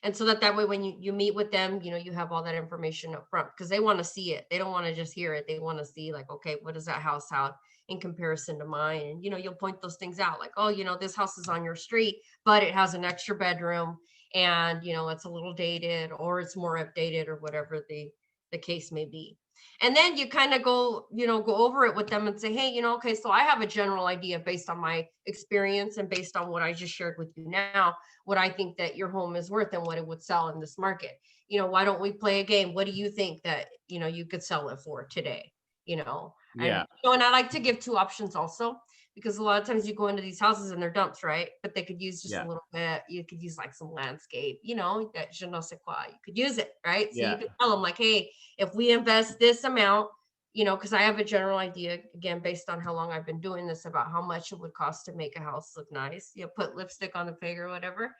[SPEAKER 4] And so that way, when you meet with them, you have all that information up front because they want to see it. They don't want to just hear it. They want to see like, okay, what does that house have in comparison to mine? And, you'll point those things out like, oh, this house is on your street, but it has an extra bedroom and, it's a little dated or it's more updated or whatever the case may be. And then you kind of go over it with them and say, hey, okay, so I have a general idea based on my experience and based on what I just shared with you now, what I think that your home is worth and what it would sell in this market. Why don't we play a game? What do you think that, you could sell it for today?
[SPEAKER 1] Yeah.
[SPEAKER 4] And I like to give two options also, because a lot of times you go into these houses and they're dumps, right? But they could use just a little bit. You could use like some landscape, that je ne sais quoi. You could use it, right? So you could tell them like, hey, if we invest this amount, because I have a general idea, again, based on how long I've been doing this, about how much it would cost to make a house look nice, put lipstick on the pig or whatever.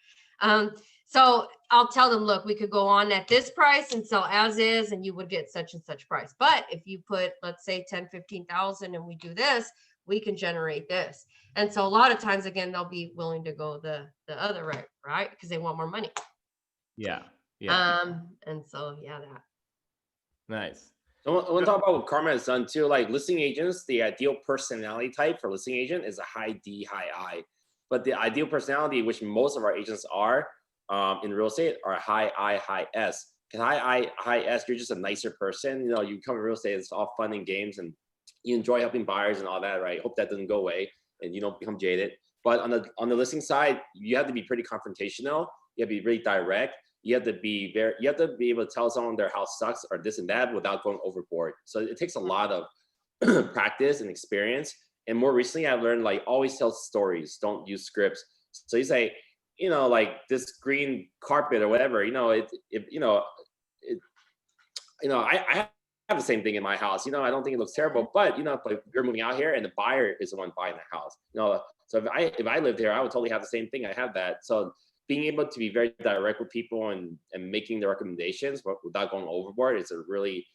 [SPEAKER 4] So I'll tell them, look, we could go on at this price and sell as is, and you would get such and such price. But if you put, let's say 10, 15,000 and we do this, we can generate this. And so a lot of times, again, they'll be willing to go the other way, right? Because they want more money.
[SPEAKER 1] Yeah.
[SPEAKER 4] And so, that.
[SPEAKER 1] Nice.
[SPEAKER 2] So I want to talk about what Karma has done too. Like listing agents, the ideal personality type for listing agent is a high D, high I. But the ideal personality, which most of our agents are in real estate, are high I, high S. Because high I, high S, you're just a nicer person. You come in real estate, it's all fun and games, and you enjoy helping buyers and all that, right? Hope that doesn't go away and you don't become jaded. But on the listing side, you have to be pretty confrontational. You have to be really direct. You have to be able to tell someone their house sucks or this and that without going overboard. So it takes a lot of practice and experience. And more recently, I've learned like always tell stories. Don't use scripts. So you say, like this green carpet or whatever. I have the same thing in my house. I don't think it looks terrible, but if you're moving out here and the buyer is the one buying the house. So if I lived here, I would totally have the same thing. I have that. So being able to be very direct with people and making the recommendations, but without going overboard, it's a really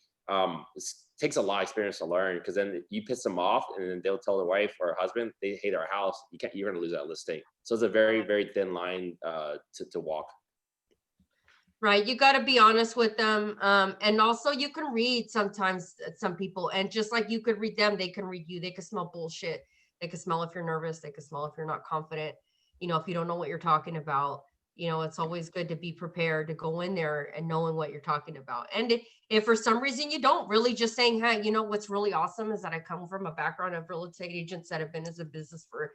[SPEAKER 2] takes a lot of experience to learn, because then you piss them off and then they'll tell their wife or husband they hate our house. You're going to lose that listing. So it's a very, very thin line to walk.
[SPEAKER 4] Right. You got to be honest with them. And also you can read sometimes some people, and just like you could read them, they can read you. They can smell bullshit. They can smell if you're nervous. They can smell if you're not confident. If you don't know what you're talking about, it's always good to be prepared to go in there and knowing what you're talking about. And if for some reason you don't, really just saying, hey, what's really awesome is that I come from a background of real estate agents that have been in the business for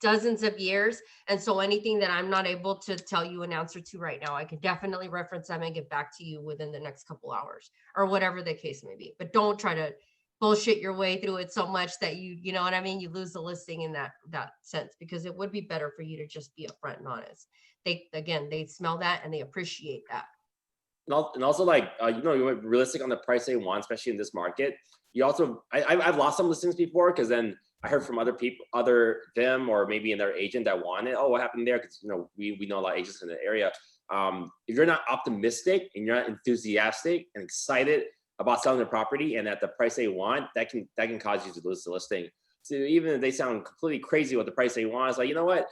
[SPEAKER 4] dozens of years. And so anything that I'm not able to tell you an answer to right now, I can definitely reference them and get back to you within the next couple hours or whatever the case may be. But don't try to bullshit your way through it so much that you know what I mean? You lose the listing in that sense, because it would be better for you to just be upfront and honest. They smell that and they appreciate that.
[SPEAKER 2] And also like, you're realistic on the price they want, especially in this market. You also, I've lost some listings before, because then I heard from other people, them or maybe in their agent that wanted, oh, what happened there? Because we know a lot of agents in the area. If you're not optimistic and you're not enthusiastic and excited about selling the property and at the price they want, that can cause you to lose the listing. So even if they sound completely crazy with the price they want, it's like, you know what?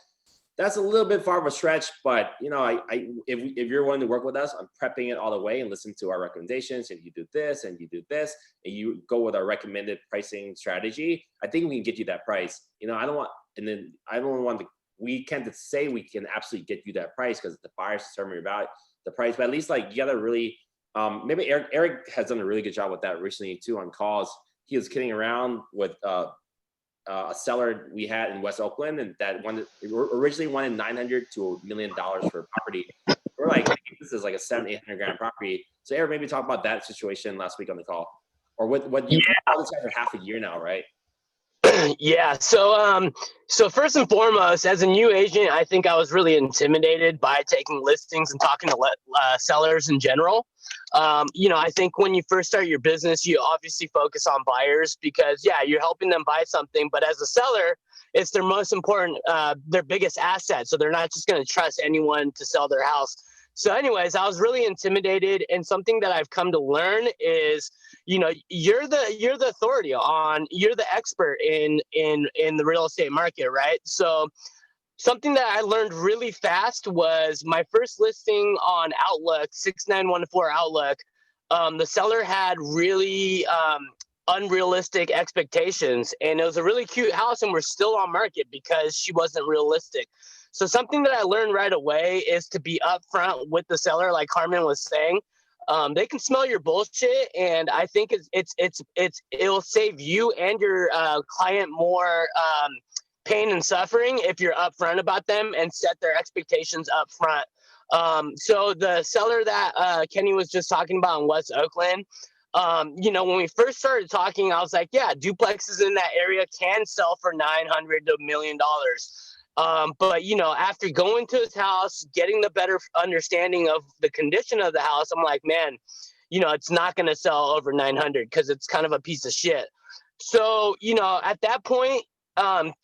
[SPEAKER 2] That's a little bit far of a stretch, but if you're willing to work with us, I'm prepping it all the way and listen to our recommendations. And you do this and you do this, and you go with our recommended pricing strategy, I think we can get you that price. We can't say we can absolutely get you that price, because the buyers determine your value. the price, but at least like you gotta really, maybe Eric has done a really good job with that recently too on calls. He was kidding around with a seller we had in West Oakland, and that originally wanted $900 to $1 million for a property. We're like, hey, this is like a $700-800 grand property. So Eric, maybe talk about that situation last week on the call, or what you called this guy for half a year now, right?
[SPEAKER 5] Yeah. So first and foremost, as a new agent, I think I was really intimidated by taking listings and talking to sellers in general. I think when you first start your business, you obviously focus on buyers because, yeah, you're helping them buy something. But as a seller, it's their most important, their biggest asset. So they're not just going to trust anyone to sell their house. So anyways, I was really intimidated. And something that I've come to learn is, you're the authority you're the expert in the real estate market, right? So something that I learned really fast was my first listing on Outlook, 6914 Outlook. The seller had really unrealistic expectations, and it was a really cute house, and we're still on market because she wasn't realistic. So something that I learned right away is to be upfront with the seller, like Carmen was saying. They can smell your bullshit, and I think it'll save you and your client more pain and suffering if you're upfront about them and set their expectations up front. So the seller that Kenny was just talking about in West Oakland, when we first started talking, I was like, yeah, duplexes in that area can sell for $900 to $1 million. But after going to his house, getting the better understanding of the condition of the house, I'm like, man, it's not going to sell over 900 because it's kind of a piece of shit. So, at that point,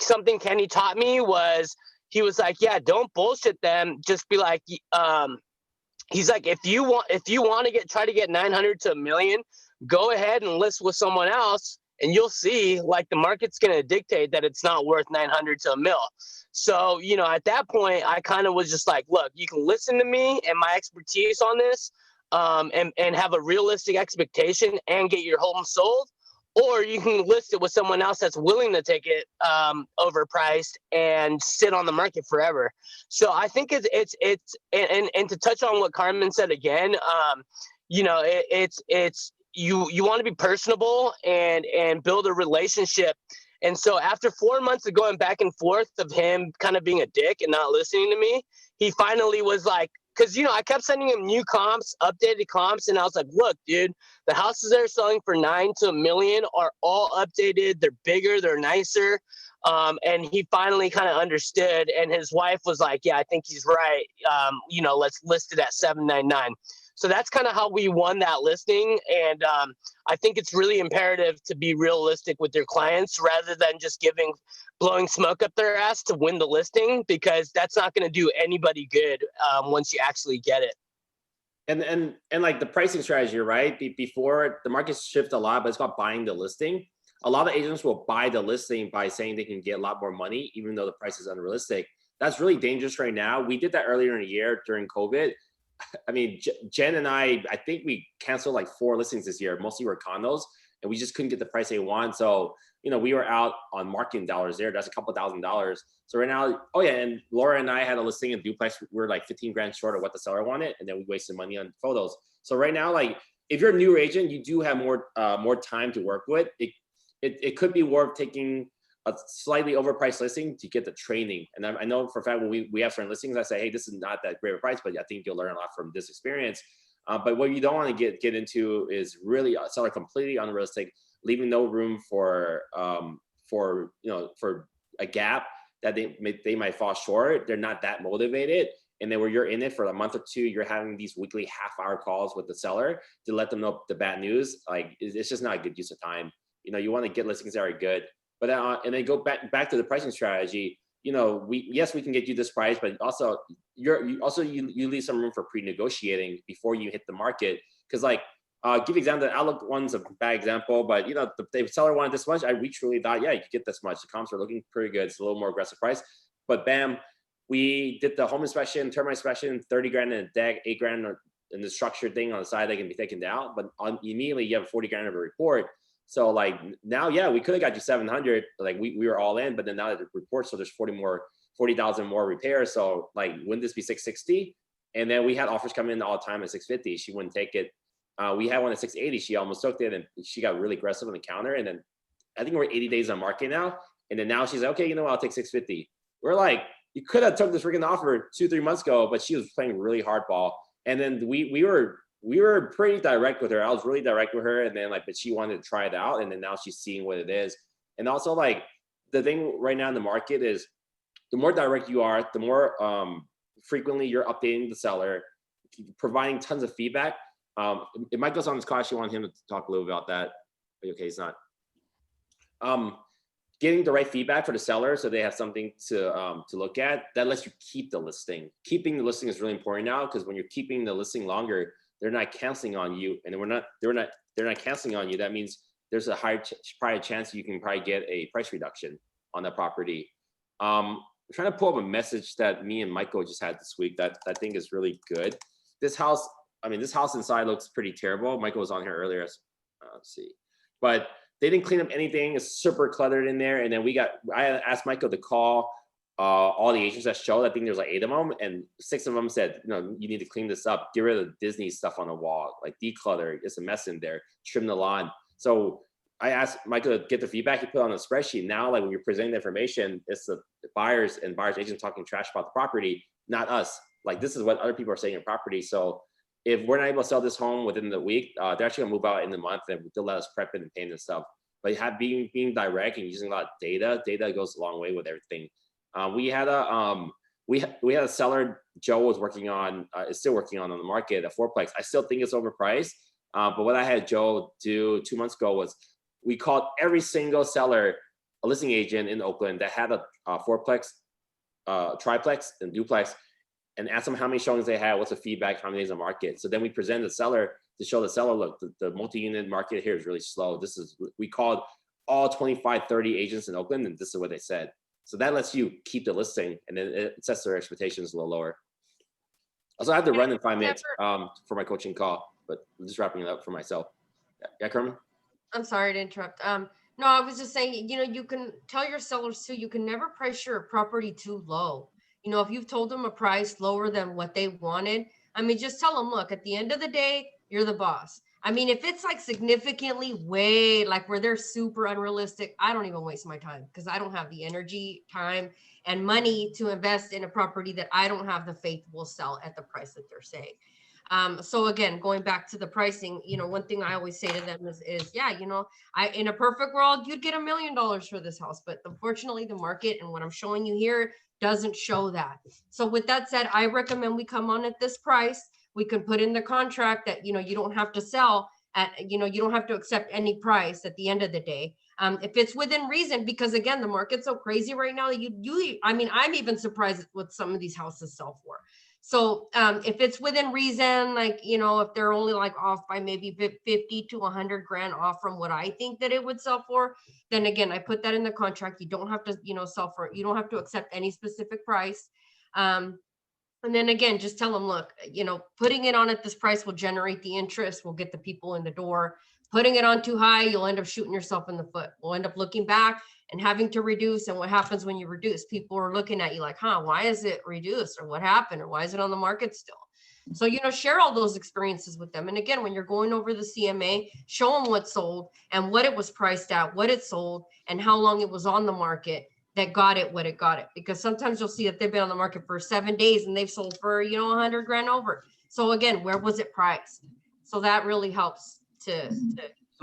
[SPEAKER 5] something Kenny taught me was, he was like, yeah, don't bullshit them. Just be like, he's like, if you want to try to get 900 to $1 million, go ahead and list with someone else. And you'll see, like, the market's going to dictate that it's not worth 900 to $1 million. So, at that point, I kind of was just like, look, you can listen to me and my expertise on this, and have a realistic expectation and get your home sold, or you can list it with someone else that's willing to take it overpriced and sit on the market forever. So I think it's to touch on what Carmen said again, you want to be personable and build a relationship. And so after 4 months of going back and forth of him kind of being a dick and not listening to me, he finally was like, because, I kept sending him new comps, updated comps. And I was like, look, dude, the houses that are selling for $9 to $1 million are all updated. They're bigger. They're nicer. And he finally kind of understood. And his wife was like, yeah, I think he's right. Let's list it at $799. So that's kind of how we won that listing. And I think it's really imperative to be realistic with your clients rather than just blowing smoke up their ass to win the listing, because that's not going to do anybody good once you actually get it.
[SPEAKER 2] And like the pricing strategy, right? Before, the market shifts a lot, but it's about buying the listing. A lot of agents will buy the listing by saying they can get a lot more money, even though the price is unrealistic. That's really dangerous right now. We did that earlier in the year during COVID. I mean, Jen and I think we canceled like 4 listings this year. Mostly were condos, and we just couldn't get the price they want. So, we were out on marketing dollars there. That's a couple $1,000s. So right now, oh yeah, and Laura and I had a listing in duplex. We were like 15 grand short of what the seller wanted, and then we wasted money on photos. So right now, like, if you're a new agent, you do have more time to work with. It could be worth taking a slightly overpriced listing to get the training. And I know for a fact when we have certain listings, I say, hey, this is not that great of a price, but I think you'll learn a lot from this experience. But what you don't want to get into is really a seller completely unrealistic, leaving no room for a gap that they might fall short. They're not that motivated. And then where you're in it for a month or 2, you're having these weekly half-hour calls with the seller to let them know the bad news. Like, it's just not a good use of time. You want to get listings that are good. But and then go back to the pricing strategy. We can get you this price, but also you leave some room for pre-negotiating before you hit the market. Because give example, the Outlook one's a bad example, but the seller wanted this much. We truly thought, yeah, you could get this much. The comps are looking pretty good. It's a little more aggressive price, but bam, we did the home inspection, termite inspection, 30 grand in a deck, 8 grand in the structured thing on the side that can be taken down. But immediately you have 40 grand of a report. So like now, yeah, we could have got you 700, like we were all in, but then now the report, so there's 40,000 more repairs. So like, wouldn't this be 660? And then we had offers come in all the time at 650. She wouldn't take it. We had one at 680. She almost took it, and she got really aggressive on the counter. And then I think we're 80 days on market now. And then now she's like, okay, you know what, I'll take 650. We're like, you could have took this freaking offer 2-3 months ago, but she was playing really hardball. And then we were pretty direct with her. I was really direct with her, and then like, but she wanted to try it out, and then now she's seeing what it is. And also, like, the thing right now in the market is, the more direct you are, the more frequently you're updating the seller, providing tons of feedback. If Mike goes on this call, I actually want him to talk a little about that. Okay, he's not. Getting the right feedback for the seller so they have something to look at, that lets you keep the listing. Keeping the listing is really important now, because when you're keeping the listing longer, they're not canceling on you, and they're not canceling on you. That means there's a higher probably chance you can probably get a price reduction on that property. I'm trying to pull up a message that me and Michael just had this week that I think is really good. This house inside looks pretty terrible. Michael was on here earlier. Let's see, but they didn't clean up anything. It's super cluttered in there. And then I asked Michael to call all the agents that showed. I think there's like 8 of them, and 6 of them said, you need to clean this up. Get rid of the Disney stuff on the wall, like declutter. It's a mess in there. Trim the lawn. So I asked Michael to get the feedback. He put it on a spreadsheet. Now, like, when you're presenting the information, it's the buyers and buyers agents talking trash about the property, not us. Like, this is what other people are saying in property. So if we're not able to sell this home within the week, they're actually gonna move out in the month, and they'll let us prep it and paint and stuff. But being direct and using a lot of data goes a long way with everything. We had a seller Joe was working on, is still working on the market, a fourplex. I still think it's overpriced. But what I had Joe do 2 months ago was we called every single seller, a listing agent in Oakland that had a fourplex, triplex, and duplex, and ask them how many showings they had, what's the feedback, how many days on market. So then we present the seller to show the seller, look, the multi-unit market here is really slow. We called all 25, 30 agents in Oakland, and this is what they said. So that lets you keep the listing, and then it sets their expectations a little lower. Also, I have to run in 5 minutes for my coaching call, but I'm just wrapping it up for myself. Yeah, Carmen?
[SPEAKER 4] I'm sorry to interrupt. No, I was just saying, you can tell your sellers too, you can never price your property too low. If you've told them a price lower than what they wanted, just tell them, look, at the end of the day, you're the boss. If it's like significantly way, like where they're super unrealistic, I don't even waste my time, because I don't have the energy, time, and money to invest in a property that I don't have the faith will sell at the price that they're saying. So again, going back to the pricing, one thing I always say to them is yeah, in a perfect world, you'd get $1 million for this house, but unfortunately the market and what I'm showing you here doesn't show that. So with that said, I recommend we come on at this price. We can put in the contract that, you don't have to sell at, you don't have to accept any price at the end of the day. If it's within reason, because again, the market's so crazy right now that I'm even surprised at what some of these houses sell for. So if it's within reason, like, if they're only like off by maybe 50 to 100 grand off from what I think that it would sell for, then again, I put that in the contract. You don't have to, sell for it. You don't have to accept any specific price. And then again, just tell them, look, putting it on at this price will generate the interest, will get the people in the door. Putting it on too high, you'll end up shooting yourself in the foot. We'll end up looking back and having to reduce. And what happens when you reduce? People are looking at you like, why is it reduced? Or what happened? Or why is it on the market still? So, share all those experiences with them. And again, when you're going over the CMA, show them what sold and what it was priced at, what it sold, and how long it was on the market that got it, what it got it. Because sometimes you'll see that they've been on the market for 7 days and they've sold for, 100 grand over. So again, where was it priced? So that really helps to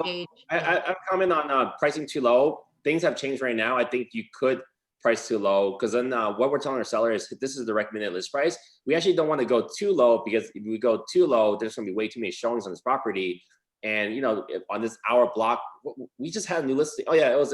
[SPEAKER 4] gauge.
[SPEAKER 2] I comment on pricing too low. Things have changed right now. I think you could price too low, because then what we're telling our seller is this is the recommended list price. We actually don't want to go too low, because if we go too low, there's going to be way too many showings on this property. And on this hour block, we just had a new listing. Oh yeah, it was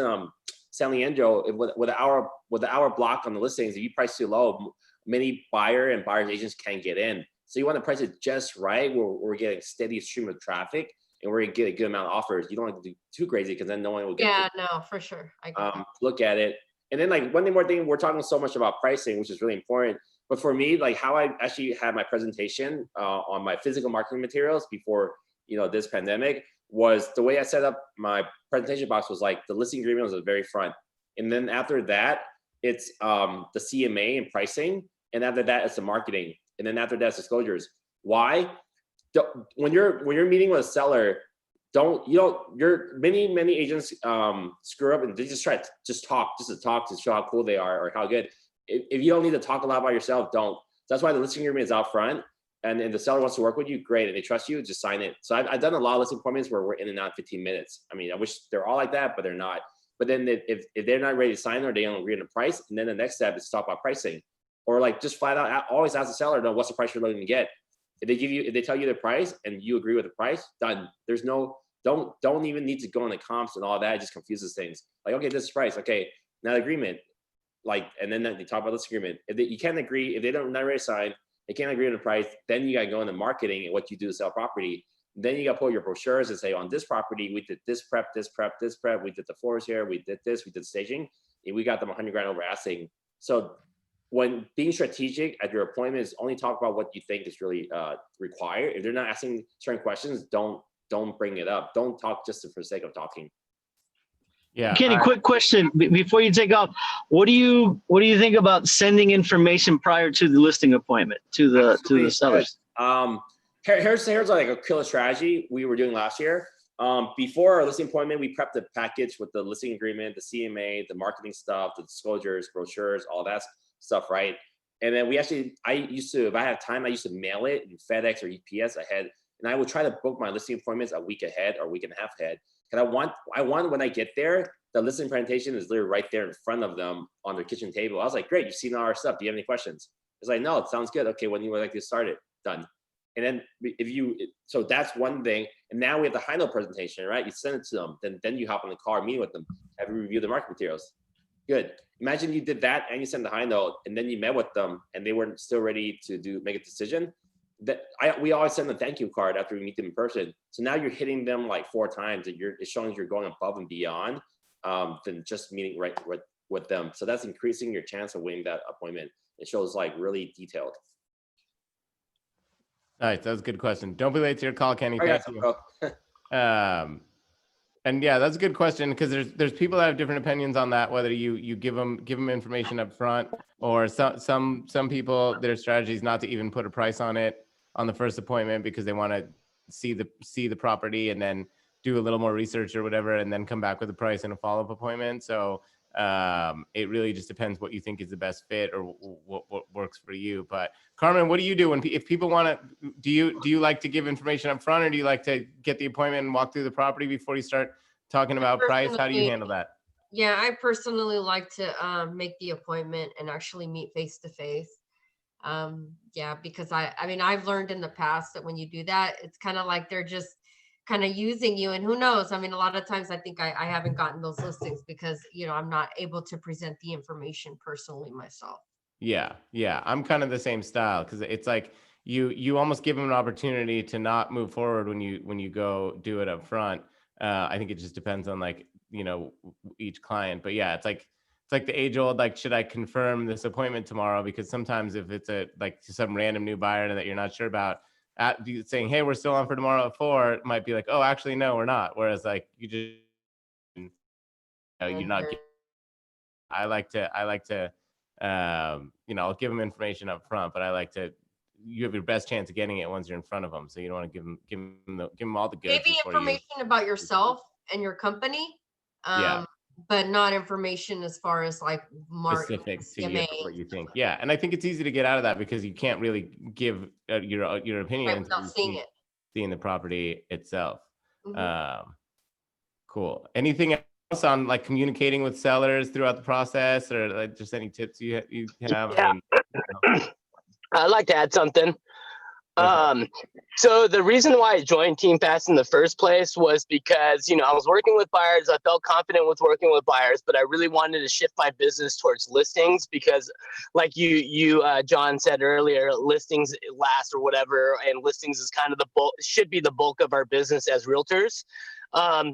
[SPEAKER 2] San Leandro. With the hour block on the listings, if you price too low, many buyer and buyers agents can't get in. So you want to price it just right, where we're getting a steady stream of traffic and we're gonna get a good amount of offers. You don't have to do too crazy, because then no one will get.
[SPEAKER 4] Yeah, no, for sure. I get that.
[SPEAKER 2] Look at it. And then like one more thing, we're talking so much about pricing, which is really important. But for me, like how I actually had my presentation on my physical marketing materials before this pandemic was the way I set up my presentation box was like the listing agreement was at the very front. And then after that, it's the CMA and pricing. And after that, it's the marketing. and then after that's disclosures. Why? When you're meeting with a seller, many agents screw up and they just try to talk to show how cool they are or how good. If you don't need to talk a lot about yourself, don't. That's why the listing agreement is out front. And if the seller wants to work with you, great. And they trust you, just sign it. So I've done a lot of listing appointments where we're in and out in 15 minutes. I mean, I wish they're all like that, but they're not. But then if they're not ready to sign or they don't agree on the price, and then the next step is to talk about pricing. Or like just flat out always ask the seller, no, what's the price you're looking to get? If they tell you the price and you agree with the price, done. There's no, don't even need to go on the comps and all that. It just confuses things. Like, okay, this is price. Okay, now the agreement. Like, and then they talk about this agreement. You can't agree, if they don't not ready to sign, they can't agree on the price, then you got to go into marketing and what you do to sell property. Then you got to pull your brochures and say, on this property, we did this prep, this prep, this prep. We did the floors here. We did this. We did staging. And we got them 100 grand over asking. So when being strategic at your appointment is only talk about what you think is really required. If they're not asking certain questions, don't bring it up. Don't talk just for the sake of talking.
[SPEAKER 1] Yeah.
[SPEAKER 6] Kenny, quick question before you take off. What do you think about sending information prior to the listing appointment to the sellers?
[SPEAKER 2] Here's like a killer strategy we were doing last year. Before our listing appointment, we prepped the package with the listing agreement, the CMA, the marketing stuff, the disclosures, brochures, all that stuff, right? And then if I have time, I used to mail it in FedEx or UPS ahead, and I would try to book my listing appointments a week ahead or a week and a half ahead. And I want when I get there, the listing presentation is literally right there in front of them on their kitchen table. I was like, great, you've seen all our stuff. Do you have any questions? It's like, no, it sounds good. Okay, when you would like to start it, done. And then so that's one thing. And now we have the high note presentation, right? You send it to them, then you hop on the car, meet with them, have you review the market materials. Good. Imagine you did that and you sent the high note, and then you met with them and they weren't still ready to make a decision. We always send a thank you card after we meet them in person. So now you're hitting them like 4 times, and it's showing you're going above and beyond than just meeting right with them. So that's increasing your chance of winning that appointment. It shows like really detailed.
[SPEAKER 1] All right, that was a good question. Don't be late to your call, Kenny. Thank you. And yeah, that's a good question, because there's people that have different opinions on that, whether you give them information up front, or some people, their strategy is not to even put a price on it on the first appointment because they want to see the property and then do a little more research or whatever, and then come back with a price in a follow-up appointment. So it really just depends what you think is the best fit or what works for you. But Carmen, what do you do if people want to? Do you like to give information up front, or do you like to get the appointment and walk through the property before you start talking about price? How do you handle that?
[SPEAKER 4] Yeah, I personally like to make the appointment and actually meet face to face. Yeah, because I mean, I've learned in the past that when you do that, it's kind of like they're just kind of using you, and who knows? I mean, a lot of times I think I haven't gotten those listings because, I'm not able to present the information personally myself. Yeah,
[SPEAKER 1] I'm kind of the same style, because it's like you almost give them an opportunity to not move forward when you go do it up front. I think it just depends on each client, but yeah, it's like the age old, like, should I confirm this appointment tomorrow? Because sometimes if it's some random new buyer that you're not sure about, saying, hey, we're still on for tomorrow at 4, it might be like, oh, actually, no, we're not. Whereas like you just, you're not. I like to, I'll give them information up front, but you have your best chance of getting it once you're in front of them. So you don't want to give them all the goods.
[SPEAKER 4] Maybe information about yourself and your company. But not information as far as like
[SPEAKER 1] specific to what you think. Yeah, and I think it's easy to get out of that because you can't really give your opinion
[SPEAKER 4] without seeing
[SPEAKER 1] the property itself.
[SPEAKER 4] Mm-hmm.
[SPEAKER 1] Cool. Anything else on like communicating with sellers throughout the process, or like just any tips you have?
[SPEAKER 5] Yeah. I'd like to add something. So the reason why I joined Team Fast in the first place was because, I was working with buyers. I felt confident with working with buyers, but I really wanted to shift my business towards listings because, like you John said earlier, listings last or whatever, and listings is kind of should be the bulk of our business as realtors.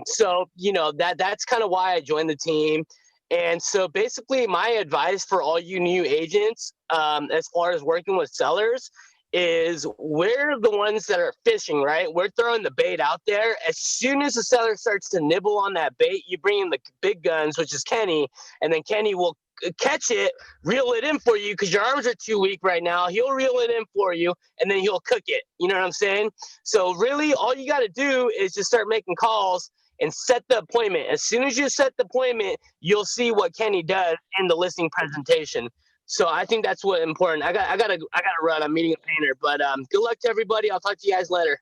[SPEAKER 5] So, that's kind of why I joined the team. And so basically my advice for all you new agents, as far as working with sellers, is we're the ones that are fishing, right? We're throwing the bait out there. As soon as the seller starts to nibble on that bait, you bring in the big guns, which is Kenny, and then Kenny will catch it, reel it in for you because your arms are too weak right now. He'll reel it in for you, and then he'll cook it. You know what I'm saying? So really, all you got to do is just start making calls and set the appointment. As soon as you set the appointment, you'll see what Kenny does in the listing presentation. So I think that's what important. I gotta run. I'm meeting a painter, but good luck to everybody. I'll talk to you guys later.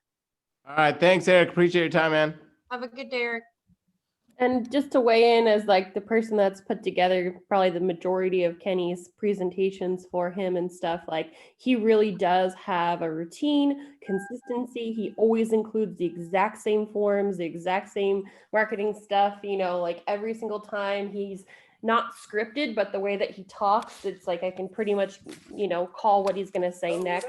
[SPEAKER 1] All right. Thanks, Eric. Appreciate your time, man.
[SPEAKER 4] Have a good day, Eric.
[SPEAKER 3] And just to weigh in as like the person that's put together probably the majority of Kenny's presentations for him and stuff, like he really does have a routine, consistency. He always includes the exact same forms, the exact same marketing stuff, you know, like every single time. He's not scripted, but the way that he talks, it's like I can pretty much, you know, call what he's going to say next.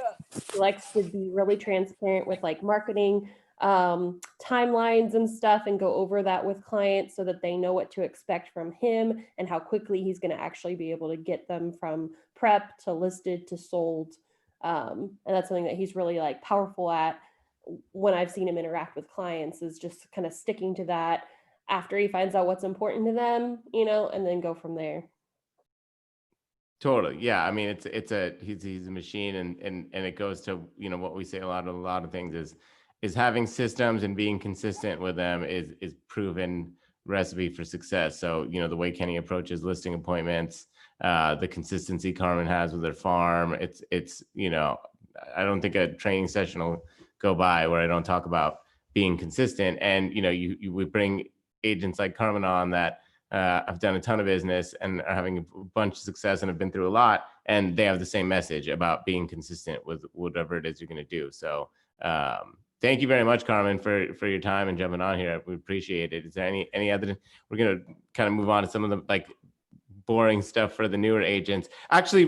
[SPEAKER 3] He likes to be really transparent with like marketing timelines and stuff, and go over that with clients so that they know what to expect from him and how quickly he's going to actually be able to get them from prep to listed to sold. And that's something that he's really like powerful at when I've seen him interact with clients, is just kind of sticking to that after he finds out what's important to them, you know, and then go from there.
[SPEAKER 1] Totally. Yeah. I mean, he's a machine, and it goes to, you know, what we say a lot of things is having systems and being consistent with them is proven recipe for success. So, you know, the way Kenny approaches listing appointments, the consistency Carmen has with her farm, it's, you know, I don't think a training session will go by where I don't talk about being consistent. And, you know, you would bring agents like Carmen on that have done a ton of business and are having a bunch of success and have been through a lot, and they have the same message about being consistent with whatever it is you're going to do. So, thank you very much, Carmen, for your time and jumping on here. We appreciate it. Is there any other? We're gonna kind of move on to some of the like boring stuff for the newer agents. Actually,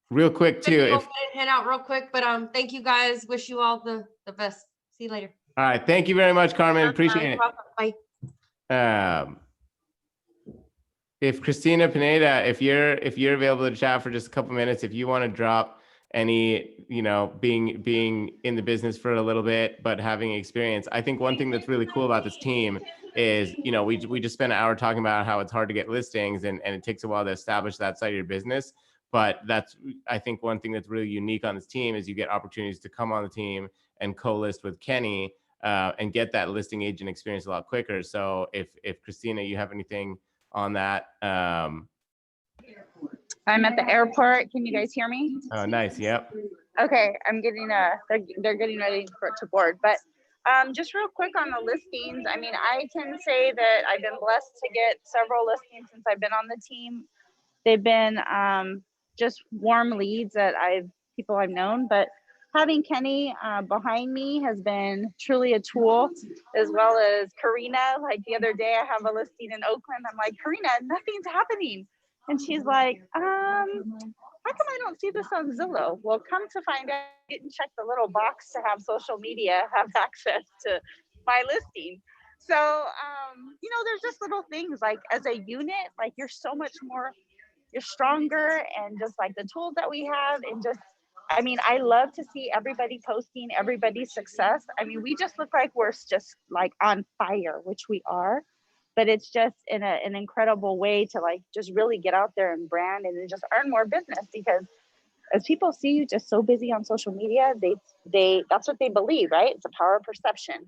[SPEAKER 1] real quick too.
[SPEAKER 4] Go ahead and head out real quick, but thank you guys. Wish you all the best. See you later.
[SPEAKER 1] All right, thank you very much, Carmen. Appreciate it.
[SPEAKER 4] Bye.
[SPEAKER 1] If Christina Pineda, if you're available to chat for just a couple minutes, if you want to drop any, you know, being in the business for a little bit, but having experience. I think one thing that's really cool about this team is, you know, we just spent an hour talking about how it's hard to get listings and it takes a while to establish that side of your business. But I think one thing that's really unique on this team is you get opportunities to come on the team and co-list with Kenny and get that listing agent experience a lot quicker. So if Christina, you have anything on that,
[SPEAKER 7] I'm at the airport. Can you guys hear me?
[SPEAKER 1] oh, nice. Yep.
[SPEAKER 7] Okay, I'm getting they're getting ready to board. But just real quick on the listings. I mean, I can say that I've been blessed to get several listings since I've been on the team. They've been just warm leads that people I've known. But having Kenny behind me has been truly a tool, as well as Karina. Like the other day, I have a listing in Oakland. I'm like, Karina, nothing's happening. And she's like, how come I don't see this on Zillow? Well, come to find out, I didn't check the little box to have social media have access to my listing. So, you know, there's just little things like as a unit, like you're so much more, you're stronger, and just like the tools that we have, and just, I mean, I love to see everybody posting everybody's success. I mean, we just look like we're just like on fire, which we are. But it's just in an incredible way to like just really get out there and brand and just earn more business, because as people see you just so busy on social media, they that's what they believe, right? It's a power of perception.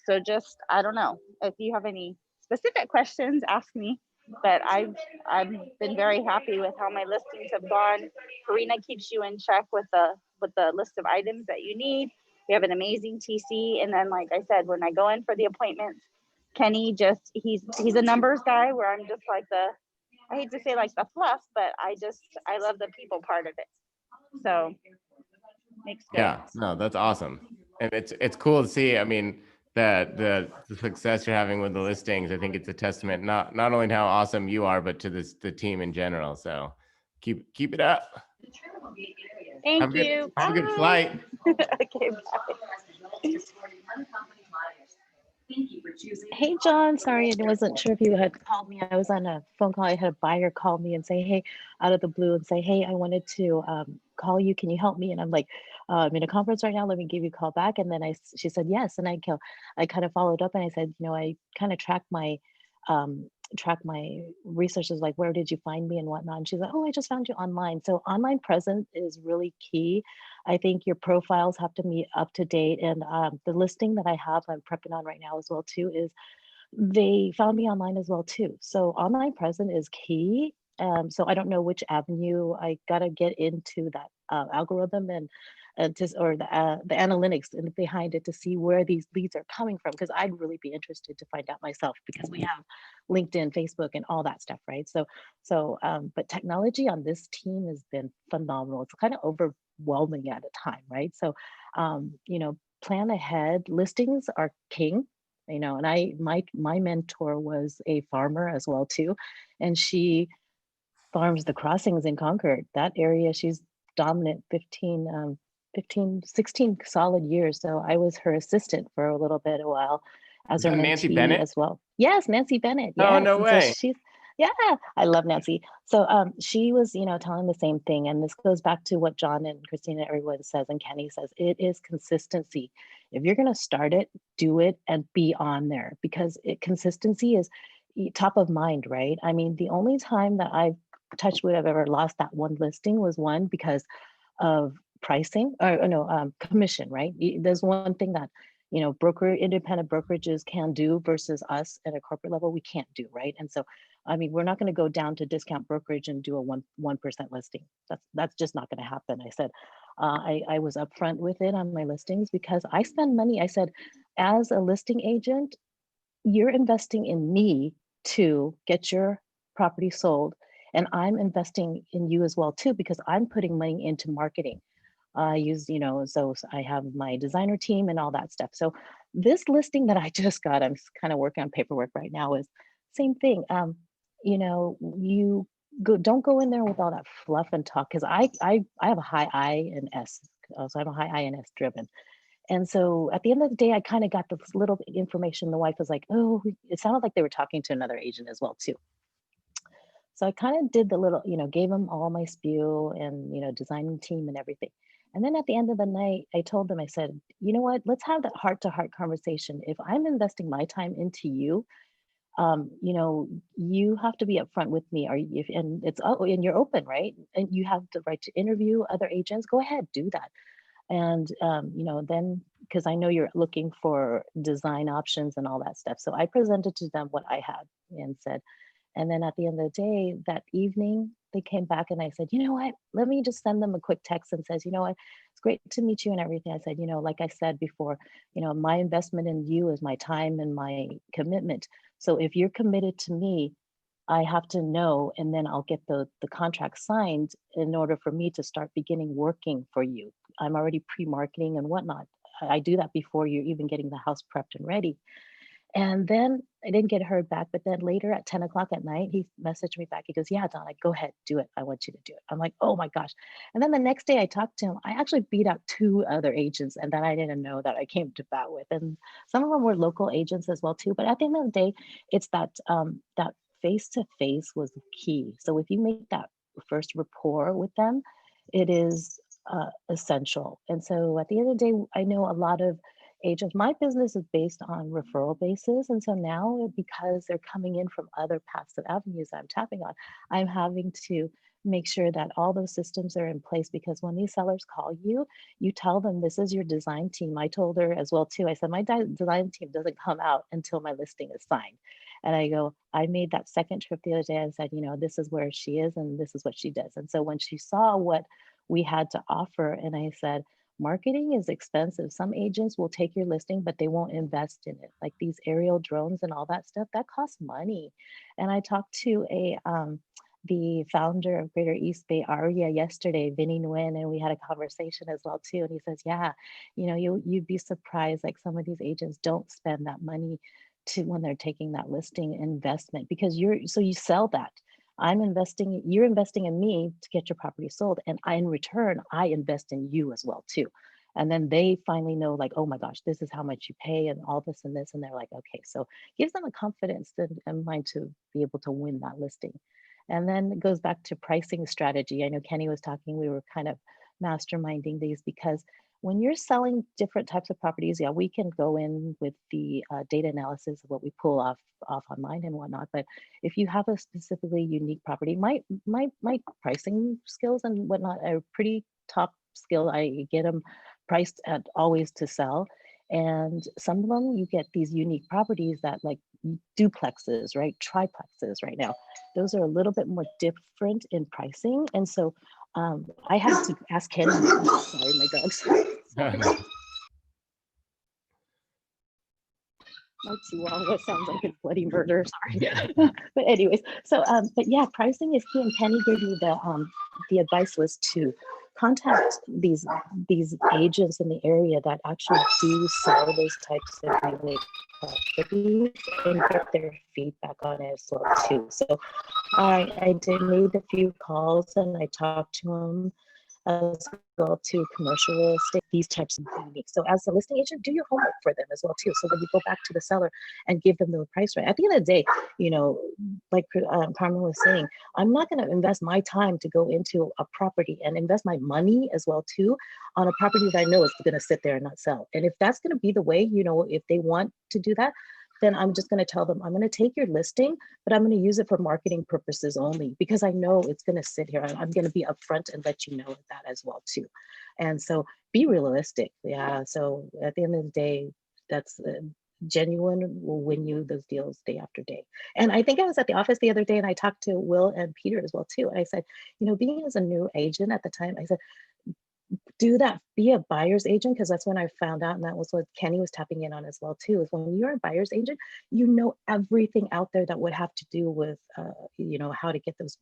[SPEAKER 7] So just, I don't know, if you have any specific questions, ask me. But I've been very happy with how my listings have gone. Karina keeps you in check with the list of items that you need. We have an amazing TC, and then like I said, when I go in for the appointments, Kenny just, he's a numbers guy where I'm just like I hate to say like the fluff, but I love the people part of it. So makes sense.
[SPEAKER 1] Yeah, no, that's awesome. And it's cool to see. I mean, that the success you're having with the listings, I think it's a testament, not only to how awesome you are, but to the team in general. So keep it up.
[SPEAKER 7] Thank you.
[SPEAKER 1] Have a good flight.
[SPEAKER 7] Okay, bye.
[SPEAKER 8] Hey, John, sorry, I wasn't sure if you had called me. I was on a phone call. I had a buyer call me and say, hey, out of the blue, and say, hey, I wanted to call you. Can you help me? And I'm like, I'm in a conference right now. Let me give you a call back. And then she said, yes. And I kind of followed up and I said, you know, I kind of track my track my researches, like where did you find me and whatnot. And she's like, oh, I just found you online. So online presence is really key. I think your profiles have to be up to date. And the listing that I have, I'm prepping on right now as well too, is they found me online as well too. So online presence is key. So I don't know which avenue I gotta get into that algorithm and just or the analytics and behind it to see where these leads are coming from, because I'd really be interested to find out myself, because we have LinkedIn, Facebook, and all that stuff, right? But technology on this team has been phenomenal. It's kind of overwhelming at a time, right? So, plan ahead. Listings are king. And my mentor was a farmer as well too, and she farms the crossings in Concord. That area, she's dominant 16 solid years. So I was her assistant for a little bit, a while, as
[SPEAKER 1] Is
[SPEAKER 8] her
[SPEAKER 1] that Nancy
[SPEAKER 8] mentee
[SPEAKER 1] Bennett?
[SPEAKER 8] as well. Yes, Nancy Bennett.
[SPEAKER 1] Oh,
[SPEAKER 8] Yes.
[SPEAKER 1] no
[SPEAKER 8] And
[SPEAKER 1] way.
[SPEAKER 8] so yeah, I love Nancy. So she was, telling the same thing. And this goes back to what John and Christina, everyone says, and Kenny says, it is consistency. If you're going to start it, do it and be on there, because consistency is top of mind, right? I mean, the only time that I've touched wood I've ever lost that one listing was one because of pricing or no commission, right? There's one thing that independent brokerages can do versus us at a corporate level we can't do, right? And so I mean, we're not going to go down to discount brokerage and do a 1% listing. That's just not going to happen. I said I was upfront with it on my listings because I spend money. I said, as a listing agent, you're investing in me to get your property sold, and I'm investing in you as well too, because I'm putting money into marketing. I use, so I have my designer team and all that stuff. So this listing that I just got, I'm kind of working on paperwork right now, is same thing. You don't go in there with all that fluff and talk, because I have a high I and S. So I'm a high INS driven. And so at the end of the day, I kind of got this little information. The wife was like, oh, it sounded like they were talking to another agent as well too. So I kind of did the little, gave them all my spew and, designing team and everything. And then at the end of the night, I told them, I said, you know what, let's have that heart to heart conversation. If I'm investing my time into you, you have to be upfront with me. And and you're open, right? And you have the right to interview other agents. Go ahead, do that. And then, because I know you're looking for design options and all that stuff, so I presented to them what I had and said. And then at the end of the day, that evening, they came back and I said, you know what, let me just send them a quick text and says, you know what, it's great to meet you and everything. I said, like I said before, my investment in you is my time and my commitment. So if you're committed to me, I have to know, and then I'll get the contract signed in order for me to start beginning working for you. I'm already pre-marketing and whatnot. I do that before you're even getting the house prepped and ready. And then I didn't get heard back, but then later at 10 o'clock at night, he messaged me back. He goes, yeah, Donna, go ahead, do it. I want you to do it. I'm like, oh my gosh. And then the next day I talked to him. I actually beat out 2 other agents, and then I didn't know that I came to bat with. And some of them were local agents as well too. But at the end of the day, it's that that face-to-face was the key. So if you make that first rapport with them, it is essential. And so at the end of the day, I know a lot of agents, my business is based on referral basis. And so now, because they're coming in from other passive avenues I'm tapping on, I'm having to make sure that all those systems are in place, because when these sellers call you, you tell them this is your design team. I told her as well too, I said, my design team doesn't come out until my listing is signed. And I go, I made that second trip the other day and said, this is where she is and this is what she does. And so when she saw what we had to offer, and I said, marketing is expensive. Some agents will take your listing, but they won't invest in it. Like these aerial drones and all that stuff, that costs money. And I talked to the founder of Greater East Bay Area yesterday, Vinny Nguyen, and we had a conversation as well too. And he says, yeah, you'd be surprised, like some of these agents don't spend that money when they're taking that listing investment, because you sell that. You're investing in me to get your property sold. And in return, I invest in you as well too. And then they finally know, like, oh my gosh, this is how much you pay and all this and this. And they're like, okay, so gives them a confidence and mind to be able to win that listing. And then it goes back to pricing strategy. I know Kenny was talking, we were kind of masterminding these, because when you're selling different types of properties, yeah, we can go in with the data analysis of what we pull off online and whatnot. But if you have a specifically unique property, my pricing skills and whatnot are pretty top skill. I get them priced at always to sell. And some of them, you get these unique properties that like duplexes, right? Triplexes right now. Those are a little bit more different in pricing. And so I had to ask Kenny, sorry, my dogs. My chihuahua sounds like a bloody murder, sorry. But anyways, so, but yeah, pricing is key, and Kenny gave me the advice was to contact these agents in the area that actually do sell those types of unique properties and get their feedback on it as well too. So I did made a few calls and I talked to them as well to commercial real estate, these types of unique. So as a listing agent, do your homework for them as well too. So when you go back to the seller and give them the price right. At the end of the day, you know, like Carmen was saying, I'm not going to invest my time to go into a property and invest my money as well too on a property that I know is going to sit there and not sell. And if that's going to be the way, you know, if they want to do that, then I'm just going to tell them, I'm going to take your listing, but I'm going to use it for marketing purposes only, because I know it's going to sit here. I'm going to be upfront and let you know that as well too. And so be realistic. Yeah. So at the end of the day, that's genuine will win you those deals day after day. And I think I was at the office the other day and I talked to Will and Peter as well too. And I said, you know, being as a new agent at the time, I said, do that, be a buyer's agent, because that's when I found out, and that was what Kenny was tapping in on as well too, is when you're a buyer's agent, you know everything out there that would have to do with, you know, how to get those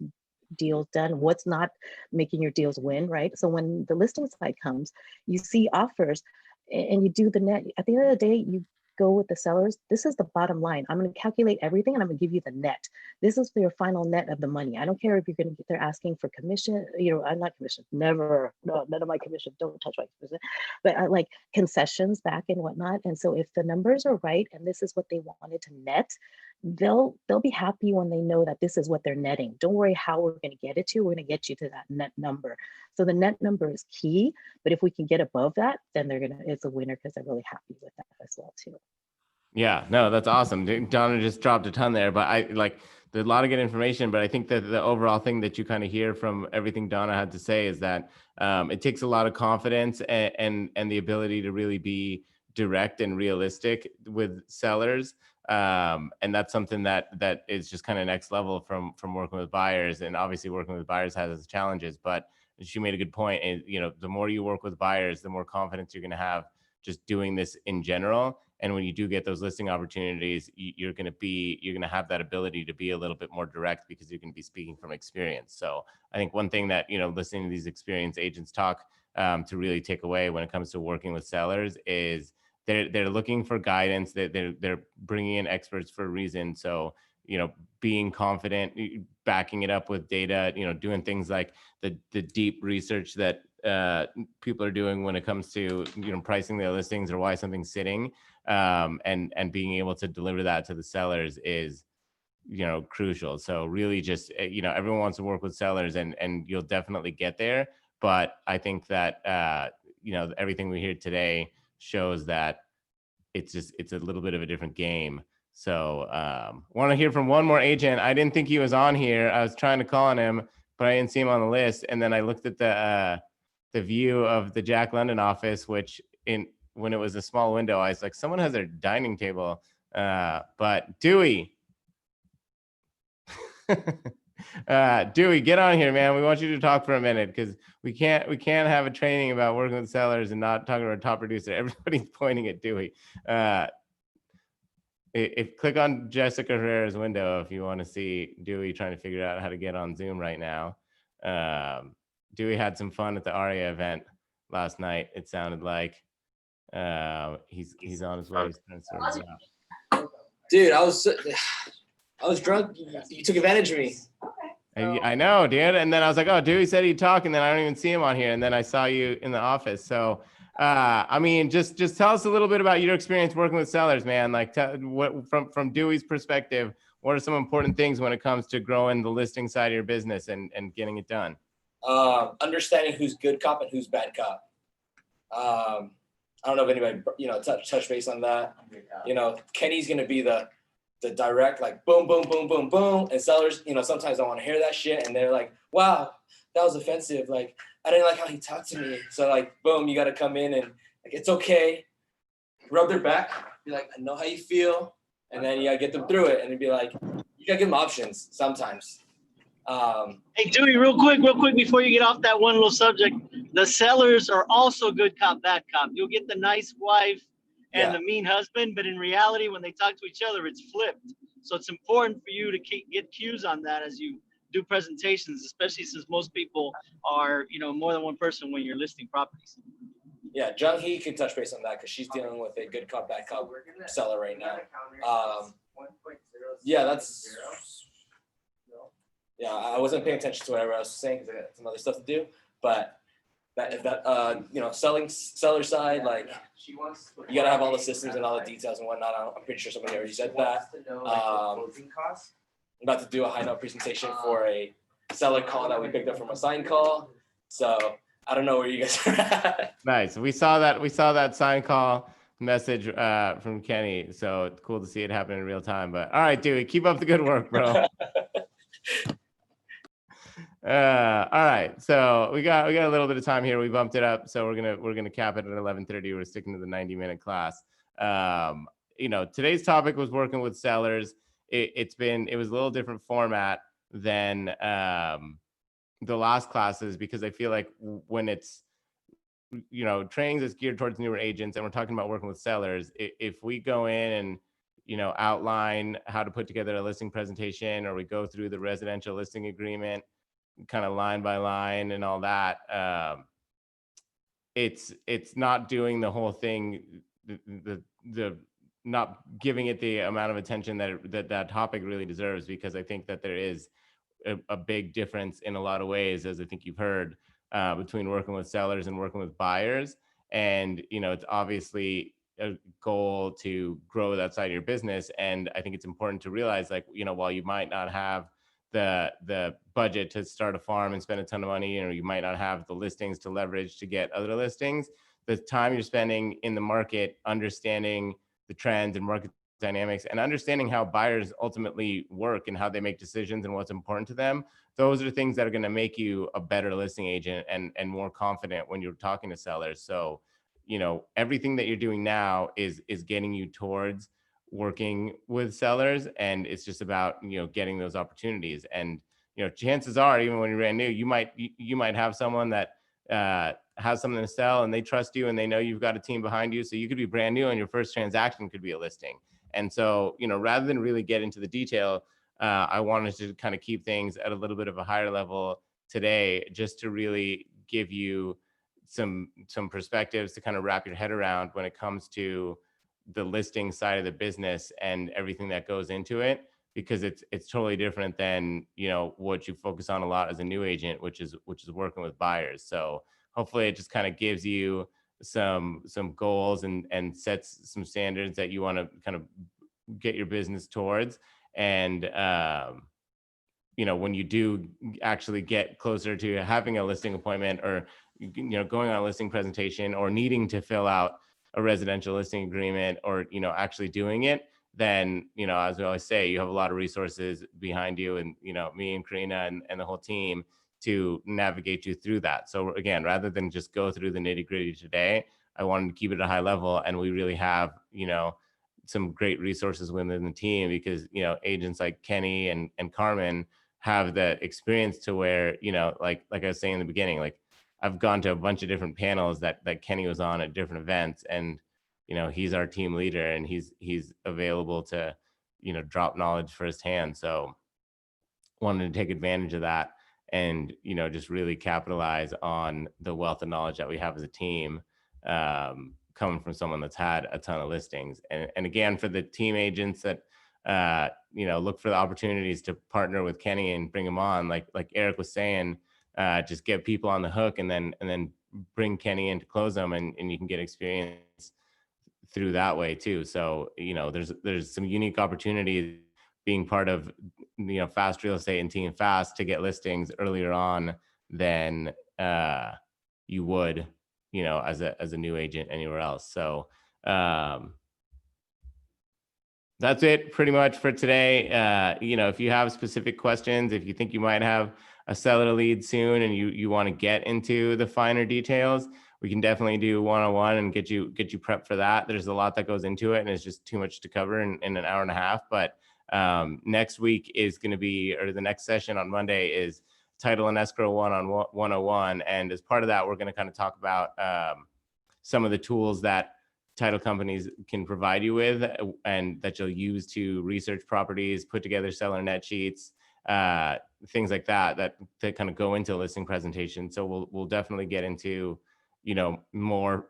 [SPEAKER 8] deals done, what's not making your deals win, right? So when the listing side comes, you see offers and you do the net. At the end of the day, you go with the sellers. This is the bottom line. I'm going to calculate everything and I'm going to give you the net. This is your final net of the money. I don't care if you're going to get, they're asking for commission, you know, I'm not commission, never, no, none of my commission, don't touch my commission, but I like concessions back and whatnot. And so if the numbers are right, and this is what they wanted to net, they'll be happy when they know that this is what they're netting. Don't worry how we're going to get it to, we're going to get you to that net number. So the net number is key, but if we can get above that, then it's a winner, because they're really happy with that as well too.
[SPEAKER 1] Yeah, no, that's awesome. Donna just dropped a ton there, but there's a lot of good information, but I think that the overall thing that you kind of hear from everything Donna had to say is that it takes a lot of confidence and the ability to really be direct and realistic with sellers. And that's something that is just kind of next level from working with buyers. And obviously working with buyers has its challenges, but she made a good point. And, you know, the more you work with buyers, the more confidence you're going to have just doing this in general. And when you do get those listing opportunities, you're going to have that ability to be a little bit more direct, because you can be speaking from experience. So I think one thing that, you know, listening to these experienced agents talk to really take away when it comes to working with sellers is they're looking for guidance. They're bringing in experts for a reason. So, you know, being confident, backing it up with data, you know, doing things like the deep research that people are doing when it comes to, you know, pricing their listings or why something's sitting, and being able to deliver that to the sellers is, you know, crucial. So really just, you know, everyone wants to work with sellers, and you'll definitely get there. But I think that, you know, everything we hear today shows that it's a little bit of a different game. So want to hear from one more agent. I didn't think he was on here. I was trying to call on him, but I didn't see him on the list. And then I looked at the view of the Jack London office, which when it was a small window, I was like, someone has their dining table. But Dewey, Dewey, get on here, man. We want you to talk for a minute, because we can't have a training about working with sellers and not talking to our top producer. Everybody's pointing at Dewey. If click on Jessica Herrera's window if you want to see Dewey trying to figure out how to get on Zoom right now. Dewey had some fun at the ARIA event last night. It sounded like he's on his way.
[SPEAKER 9] Dude, I was drunk. You took advantage of me.
[SPEAKER 1] I know, dude. And then I was like, oh, Dewey said he'd talk, and then I don't even see him on here. And then I saw you in the office. So, I mean, just tell us a little bit about your experience working with sellers, man. Like, what from Dewey's perspective, what are some important things when it comes to growing the listing side of your business and getting it done?
[SPEAKER 9] Understanding who's good cop and who's bad cop. I don't know if anybody, touch base on that. Kenny's going to be the direct, like, boom, boom, boom, boom, boom. And sellers, sometimes don't want to hear that shit. And they're like, wow, that was offensive. Like, I didn't like how he talked to me. So, like, boom, you got to come in and, like, it's okay. Rub their back. Be like, I know how you feel. And then you got to get them through it. And be like, you got to give them options sometimes.
[SPEAKER 6] Hey, Dewey, real quick, before you get off that one little subject, the sellers are also good cop, bad cop. You'll get the nice wife and the mean husband, but in reality, when they talk to each other, it's flipped. So it's important for you to get cues on that as you do presentations, especially since most people are, more than one person when you're listing properties.
[SPEAKER 9] Yeah, Jung Hee can touch base on that because she's dealing with a good cop, bad cop seller right now. Yeah, I wasn't paying attention to whatever I was saying because I got some other stuff to do. But selling seller side, like, you gotta have all the systems and all the details and whatnot. I'm pretty sure somebody already said that. I'm about to do a high note presentation for a seller call that we picked up from a sign call. So I don't know where you guys are at.
[SPEAKER 1] Nice. We saw that sign call message from Kenny. So it's cool to see it happen in real time. But all right, Dewey, keep up the good work, bro. All right, so we got a little bit of time here. We bumped it up, so we're gonna cap it at 11:30. We're sticking to the 90-minute class. Today's topic was working with sellers. It was a little different format than the last classes because I feel like when it's trainings is geared towards newer agents and we're talking about working with sellers, if we go in and outline how to put together a listing presentation, or we go through the residential listing agreement kind of line by line and all that, it's not doing the whole thing, the not giving it the amount of attention that topic really deserves, because I think that there is a big difference in a lot of ways, as I think you've heard, between working with sellers and working with buyers. And it's obviously a goal to grow that side of your business, and I think it's important to realize, like, while you might not have the budget to start a farm and spend a ton of money, or you might not have the listings to leverage to get other listings, the time you're spending in the market, understanding the trends and market dynamics, and understanding how buyers ultimately work and how they make decisions and what's important to them, those are things that are going to make you a better listing agent and more confident when you're talking to sellers. So everything that you're doing now is getting you towards working with sellers, and it's just about getting those opportunities. And chances are, even when you're brand new, you might have someone that has something to sell and they trust you and they know you've got a team behind you. So you could be brand new and your first transaction could be a listing. And so rather than really get into the detail, I wanted to kind of keep things at a little bit of a higher level today, just to really give you some perspectives to kind of wrap your head around when it comes to the listing side of the business and everything that goes into it, because it's totally different than what you focus on a lot as a new agent, which is working with buyers. So hopefully it just kind of gives you some goals and sets some standards that you want to kind of get your business towards. And when you do actually get closer to having a listing appointment, or going on a listing presentation, or needing to fill out a residential listing agreement, or actually doing it, then as we always say, you have a lot of resources behind you, and me and Karina and the whole team to navigate you through that. So again, rather than just go through the nitty-gritty today, I wanted to keep it at a high level, and we really have some great resources within the team, because agents like Kenny and Carmen have the experience to where like I was saying in the beginning, like, I've gone to a bunch of different panels that Kenny was on at different events, and he's our team leader, and he's available to drop knowledge firsthand. So wanted to take advantage of that, and just really capitalize on the wealth of knowledge that we have as a team, coming from someone that's had a ton of listings. And again, for the team agents that look for the opportunities to partner with Kenny and bring him on, like Eric was saying, just get people on the hook, and then bring Kenny in to close them, and you can get experience through that way too. So there's some unique opportunities being part of Fast Real Estate and Team Fast to get listings earlier on than you would you know, as a new agent anywhere else. So that's it pretty much for today. You know, if you have specific questions, if you think you might have a seller lead soon and you want to get into the finer details, we can definitely do one-on-one and get you prepped for that. There's a lot that goes into it and it's just too much to cover in an hour and a half. But next week is going to be, or the next session on Monday is Title and Escrow 101. And as part of that, we're going to kind of talk about some of the tools that title companies can provide you with and that you'll use to research properties, put together seller net sheets, things like that kind of go into a listing presentation. So we'll definitely get into, you know, more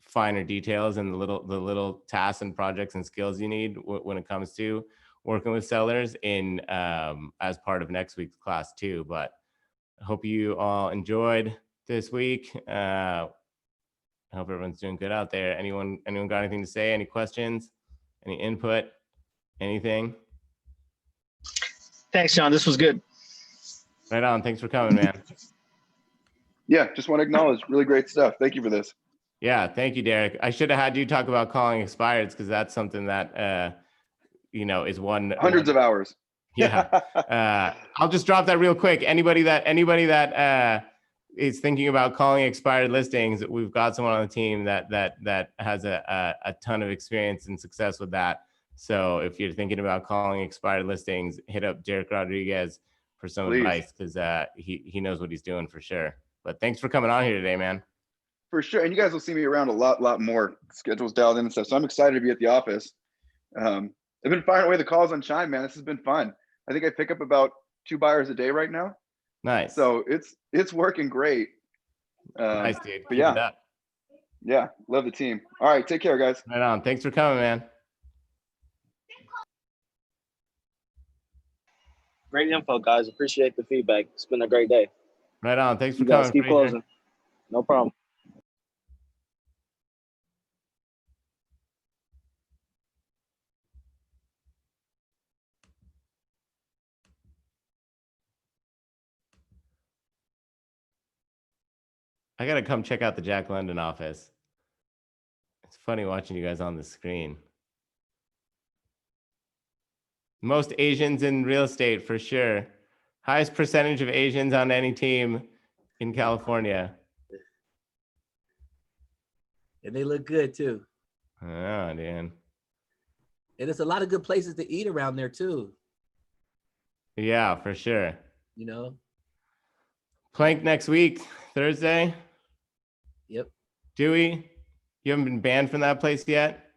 [SPEAKER 1] finer details and the little tasks and projects and skills you need when it comes to working with sellers in as part of next week's class too. But I hope you all enjoyed this week. I hope everyone's doing good out there. Anyone got anything to say? Any questions? Any input? Anything?
[SPEAKER 6] Thanks, John. This was good.
[SPEAKER 1] Right on. Thanks for coming, man.
[SPEAKER 10] Yeah, just want to acknowledge really great stuff. Thank you for this.
[SPEAKER 1] Yeah, thank you, Derek. I should have had you talk about calling expireds because that's something that you know, is
[SPEAKER 10] hundreds of hours.
[SPEAKER 1] Yeah. I'll just drop that real quick. Anybody that is thinking about calling expired listings, we've got someone on the team that has a ton of experience and success with that. So if you're thinking about calling expired listings, hit up Derek Rodriguez for some
[SPEAKER 10] Please.
[SPEAKER 1] advice because he knows what he's doing for sure. But thanks for coming on here today, man.
[SPEAKER 10] For sure. And you guys will see me around a lot more. Schedules dialed in and stuff. So I'm excited to be at the office. I've been firing away the calls on Chime, man. This has been fun. I think I pick up about 2 buyers a day right now.
[SPEAKER 1] Nice.
[SPEAKER 10] So it's working great.
[SPEAKER 1] Nice, dude.
[SPEAKER 10] But
[SPEAKER 1] Keep it
[SPEAKER 10] yeah.
[SPEAKER 1] up.
[SPEAKER 10] Yeah. Love the team. All right. Take care, guys.
[SPEAKER 1] Right on. Thanks for coming, man.
[SPEAKER 5] Great info, guys. Appreciate the feedback. It's been a great day.
[SPEAKER 1] Right on. Thanks for
[SPEAKER 5] You guys
[SPEAKER 1] coming.
[SPEAKER 5] keep
[SPEAKER 1] Fraser.
[SPEAKER 5] closing. No problem.
[SPEAKER 1] I gotta come check out the Jack London office. It's funny watching you guys on the screen. Most Asians in real estate for sure. Highest percentage of Asians on any team in California.
[SPEAKER 11] And they look good too.
[SPEAKER 1] Oh, man.
[SPEAKER 11] And there's a lot of good places to eat around there too.
[SPEAKER 1] Yeah, for sure.
[SPEAKER 11] You know?
[SPEAKER 1] Plank next week, Thursday.
[SPEAKER 11] Yep.
[SPEAKER 1] Dewey, you haven't been banned from that place yet?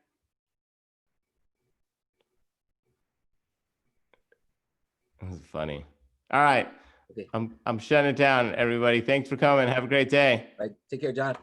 [SPEAKER 1] This is funny. All right.
[SPEAKER 11] Okay.
[SPEAKER 1] I'm shutting it down, everybody. Thanks for coming. Have a great day.
[SPEAKER 11] Right. Take care, John.